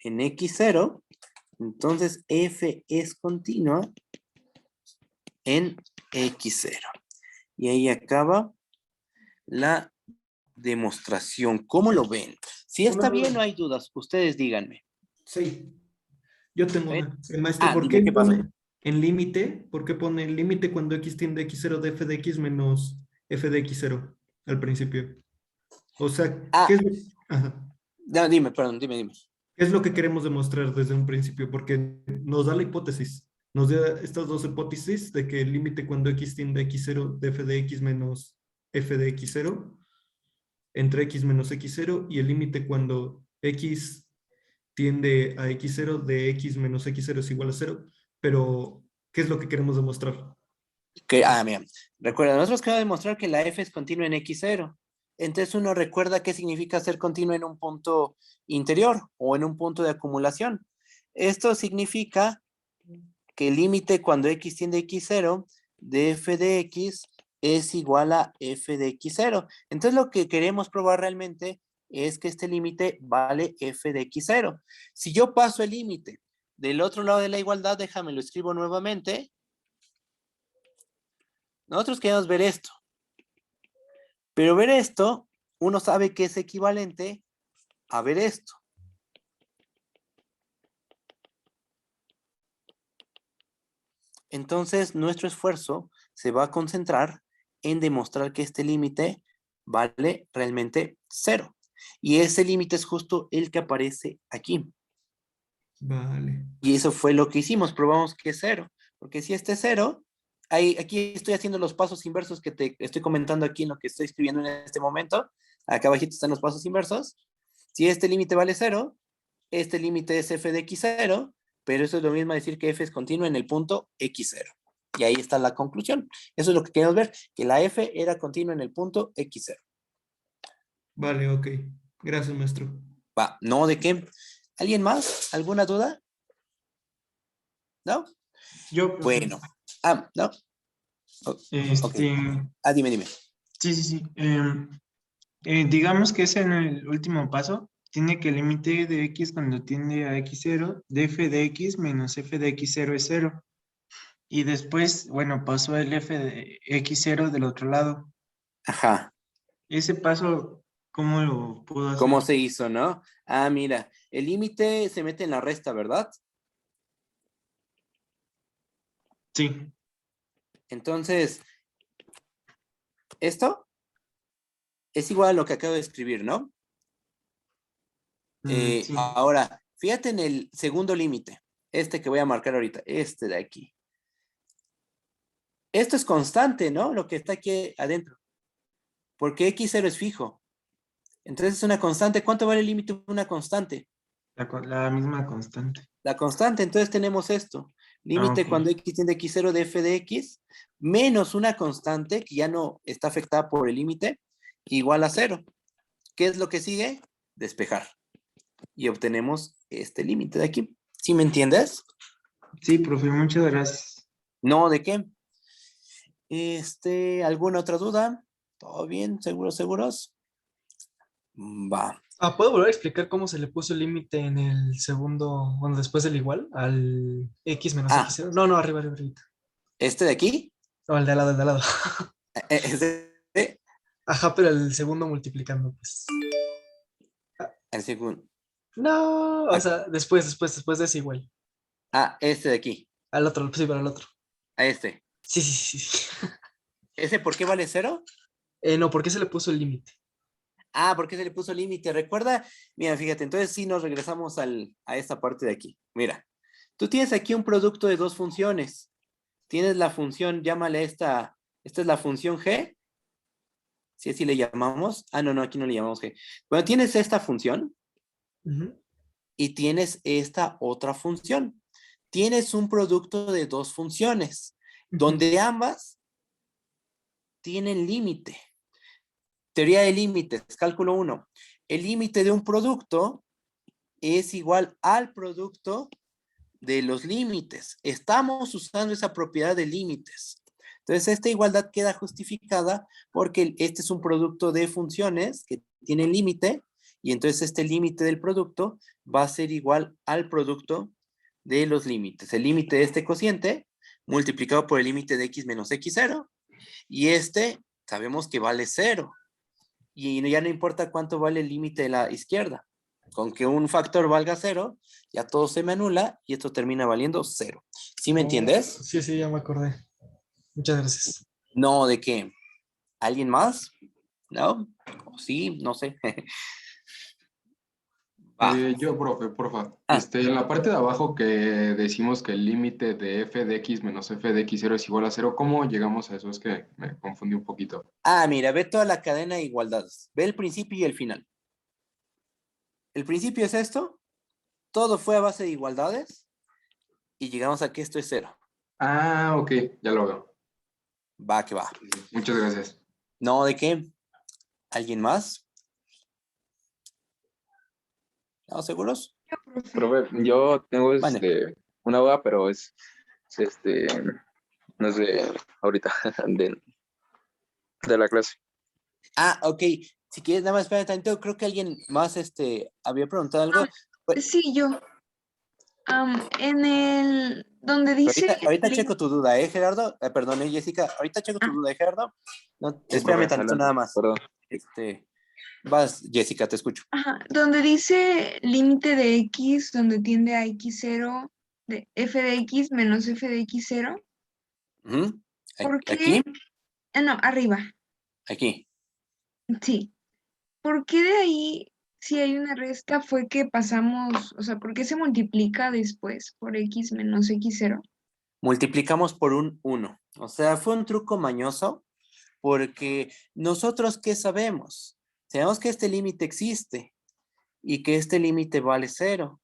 en x0, entonces f es continua en x0. Y ahí acaba la demostración. ¿Cómo lo ven? Si está bien o hay dudas, ustedes díganme. Sí, yo tengo una. Maestro, Ah, ¿por dime, qué ¿qué pasa? pone en límite? ¿Por qué pone el límite cuando x tiende a x0 de f de x menos f de x0 al principio? O sea, ¿qué es lo, ajá. No, dime, perdón, dime. ¿Qué es lo que queremos demostrar desde un principio? Porque nos da la hipótesis. Nos da estas dos hipótesis de que el límite cuando x tiende a x0 de f de x menos f de x0 entre x menos x0 y el límite cuando x tiende a x0 de x menos x0 es igual a 0. Pero, ¿qué es lo que queremos demostrar? Mira, recuerda, nosotros queremos demostrar que la f es continua en x0. Entonces uno recuerda qué significa ser continuo en un punto interior o en un punto de acumulación. Esto significa que el límite cuando x tiende a x0 de f de x es igual a f de x0. Entonces lo que queremos probar realmente es que este límite vale f de x0. Si yo paso el límite del otro lado de la igualdad, déjame lo escribo nuevamente. Nosotros queremos ver esto. Pero ver esto, uno sabe que es equivalente a ver esto. Entonces, nuestro esfuerzo se va a concentrar en demostrar que este límite vale realmente 0. Y ese límite es justo el que aparece aquí. Vale. Y eso fue lo que hicimos, probamos que es 0. Porque si este es 0, aquí estoy haciendo los pasos inversos que te estoy comentando aquí en lo que estoy escribiendo en este momento. Acá abajito están los pasos inversos. Si este límite vale 0, este límite es f de x0, pero eso es lo mismo a decir que f es continua en el punto x0. Y ahí está la conclusión. Eso es lo que queremos ver, que la f era continua en el punto x0. Vale, ok. Gracias, maestro. Va, ¿no? ¿De qué? ¿Alguien más? ¿Alguna duda? ¿No? Yo. Bueno. ¿No? Okay. Dime. Sí. Digamos que es en el último paso. Tiene que el límite de x cuando tiende a x0 de f de x menos f de x0 es 0. Y después, bueno, pasó el f de x0 del otro lado. Ajá. Ese paso, ¿cómo lo puedo hacer? ¿Cómo se hizo, no? Mira, el límite se mete en la resta, ¿verdad? Sí. Entonces, esto es igual a lo que acabo de escribir, ¿no? Sí. Ahora, fíjate en el segundo límite, este que voy a marcar ahorita, este de aquí. Esto es constante, ¿no? Lo que está aquí adentro. Porque x0 es fijo. Entonces es una constante. ¿Cuánto vale el límite de una constante? La misma constante. La constante, entonces tenemos esto. Límite Okay. cuando x tiende a x0 de f de x menos una constante que ya no está afectada por el límite igual a 0. ¿Qué es lo que sigue? Despejar. Y obtenemos este límite de aquí. ¿Sí me entiendes? Sí, profe, muchas gracias. No, ¿de qué? ¿Alguna otra duda? ¿Todo bien? ¿Seguros? Va. ¿Puedo volver a explicar cómo se le puso el límite en el segundo, bueno, después del igual, al x menos x0? No, arriba. ¿Este de aquí? No, el de al lado. ¿Este? Ajá, pero el segundo multiplicando, pues. El segundo. No, o sea, después de ese igual. Este de aquí. Al otro, sí, para el otro. A este. Sí. ¿Ese por qué vale 0? No, ¿por qué se le puso el límite? ¿Por qué se le puso límite? Recuerda, mira, fíjate, entonces sí nos regresamos a esta parte de aquí. Mira, tú tienes aquí un producto de dos funciones. Tienes la función, llámale esta es la función g. Si así le llamamos. No, aquí no le llamamos g. Bueno, tienes esta función y tienes esta otra función. Tienes un producto de dos funciones, donde ambas tienen límite. Teoría de límites, cálculo 1. El límite de un producto es igual al producto de los límites. Estamos usando esa propiedad de límites. Entonces, esta igualdad queda justificada porque este es un producto de funciones que tiene límite, y entonces este límite del producto va a ser igual al producto de los límites. El límite de este cociente multiplicado por el límite de x menos x0, y este sabemos que vale 0. Y ya no importa cuánto vale el límite de la izquierda. Con que un factor valga 0, ya todo se me anula y esto termina valiendo 0. ¿Sí me entiendes? Sí, ya me acordé. Muchas gracias. No, ¿de qué? ¿Alguien más? ¿No? Sí, no sé. Yo, profe, porfa. En la parte de abajo que decimos que el límite de f de x menos f de x0 es igual a 0, ¿cómo llegamos a eso? Es que me confundí un poquito. Mira, ve toda la cadena de igualdades. Ve el principio y el final. El principio es esto. Todo fue a base de igualdades. Y llegamos a que esto es 0. Ok, ya lo veo. Va, que va. Muchas gracias. No, ¿de qué? ¿Alguien más? ¿Estamos seguros? Profe, yo tengo una duda, pero no es de ahorita, de la clase. Ok. Si quieres, nada más espera tantito. Creo que alguien más había preguntado algo. Sí, yo. En el donde dice... Ahorita checo tu duda, Gerardo. Perdón, Jessica. Ahorita checo tu duda, Gerardo. No, espérame tantito nada más. Perdón. Vas, Jessica, te escucho. Donde dice límite de x, donde tiende a x0, de f de x menos f de x0. ¿Por qué? ¿Aquí? No, arriba. Aquí. Sí. ¿Por qué de ahí, si hay una resta, fue que pasamos, o sea, por qué se multiplica después por x menos x0? Multiplicamos por un 1. O sea, fue un truco mañoso, porque nosotros, ¿qué sabemos? Sabemos que este límite existe y que este límite vale 0.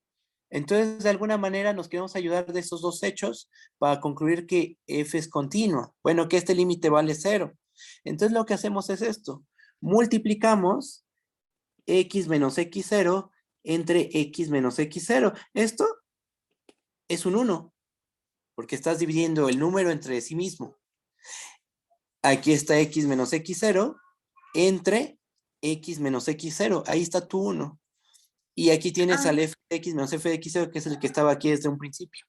Entonces, de alguna manera nos queremos ayudar de esos dos hechos para concluir que f es continua. Bueno, que este límite vale 0. Entonces, lo que hacemos es esto. Multiplicamos x menos x0 entre x menos x0. Esto es un 1, porque estás dividiendo el número entre sí mismo. Aquí está x menos x0 entre x menos x0. Ahí está tu 1. Y aquí tienes al f de x menos f de x0, que es el que estaba aquí desde un principio.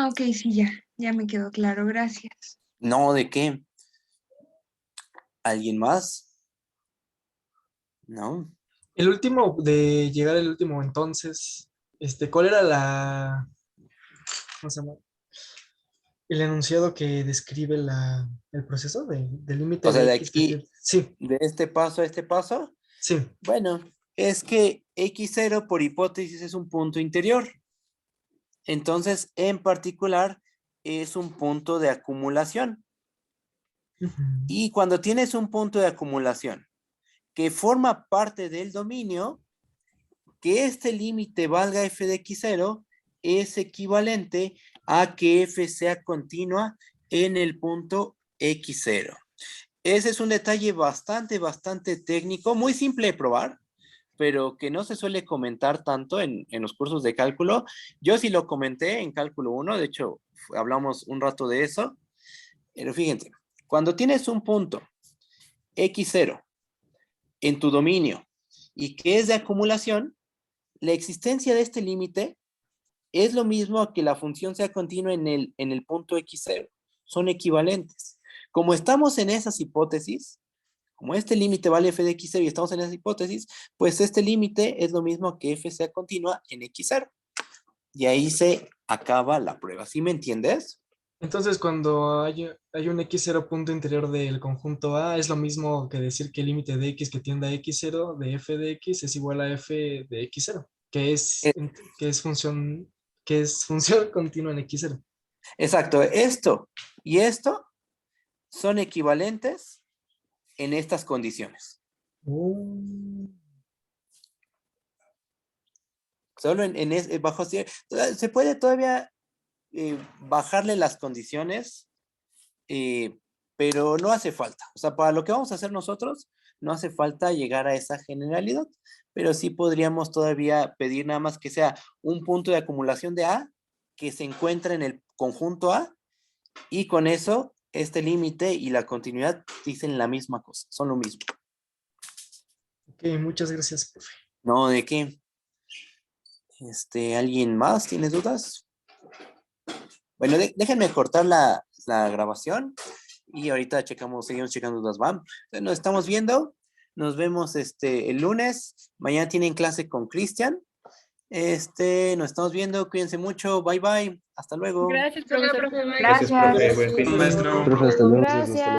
Ok, sí, ya me quedó claro, gracias. No, ¿de qué? ¿Alguien más? No. El último, de llegar el último, entonces, ¿cuál era ¿cómo se llama? El enunciado que describe el proceso del límite O sea, de X aquí, sí. de este paso a este paso. Sí. Bueno, es que x0 por hipótesis es un punto interior. Entonces, en particular, es un punto de acumulación. Y cuando tienes un punto de acumulación que forma parte del dominio, que este límite valga f de x0 es equivalente a que f sea continua en el punto x0. Ese es un detalle bastante técnico, muy simple de probar, pero que no se suele comentar tanto en los cursos de cálculo. Yo sí lo comenté en cálculo 1, de hecho, hablamos un rato de eso. Pero fíjense, cuando tienes un punto x0 en tu dominio y que es de acumulación, la existencia de este límite es lo mismo que la función sea continua en el punto x0. Son equivalentes. Como estamos en esas hipótesis, Como este límite vale f de x0 y estamos en esa hipótesis, pues este límite es lo mismo que f sea continua en x0. Y ahí se acaba la prueba. ¿Sí me entiendes? Entonces, cuando hay un x0 punto interior del conjunto A, es lo mismo que decir que el límite de x que tiende a x0 de f de x es igual a f de x0, que es función continua en x0. Exacto. Esto y esto son equivalentes en estas condiciones. Solo bajo se puede todavía bajarle las condiciones, pero no hace falta. O sea, para lo que vamos a hacer nosotros, no hace falta llegar a esa generalidad, pero sí podríamos todavía pedir nada más que sea un punto de acumulación de A que se encuentra en el conjunto A, y con eso este límite y la continuidad dicen la misma cosa, son lo mismo. Ok, muchas gracias, profe. No, ¿de qué? ¿Alguien más tiene dudas? Bueno, déjenme cortar la grabación y ahorita seguimos checando dudas, ¿va? Entonces, nos estamos viendo, nos vemos el lunes, mañana tienen clase con Cristian. Nos estamos viendo, cuídense mucho, bye bye, hasta luego. Gracias, profesor. Gracias. Buen fin. Profe, hasta luego. Gracias.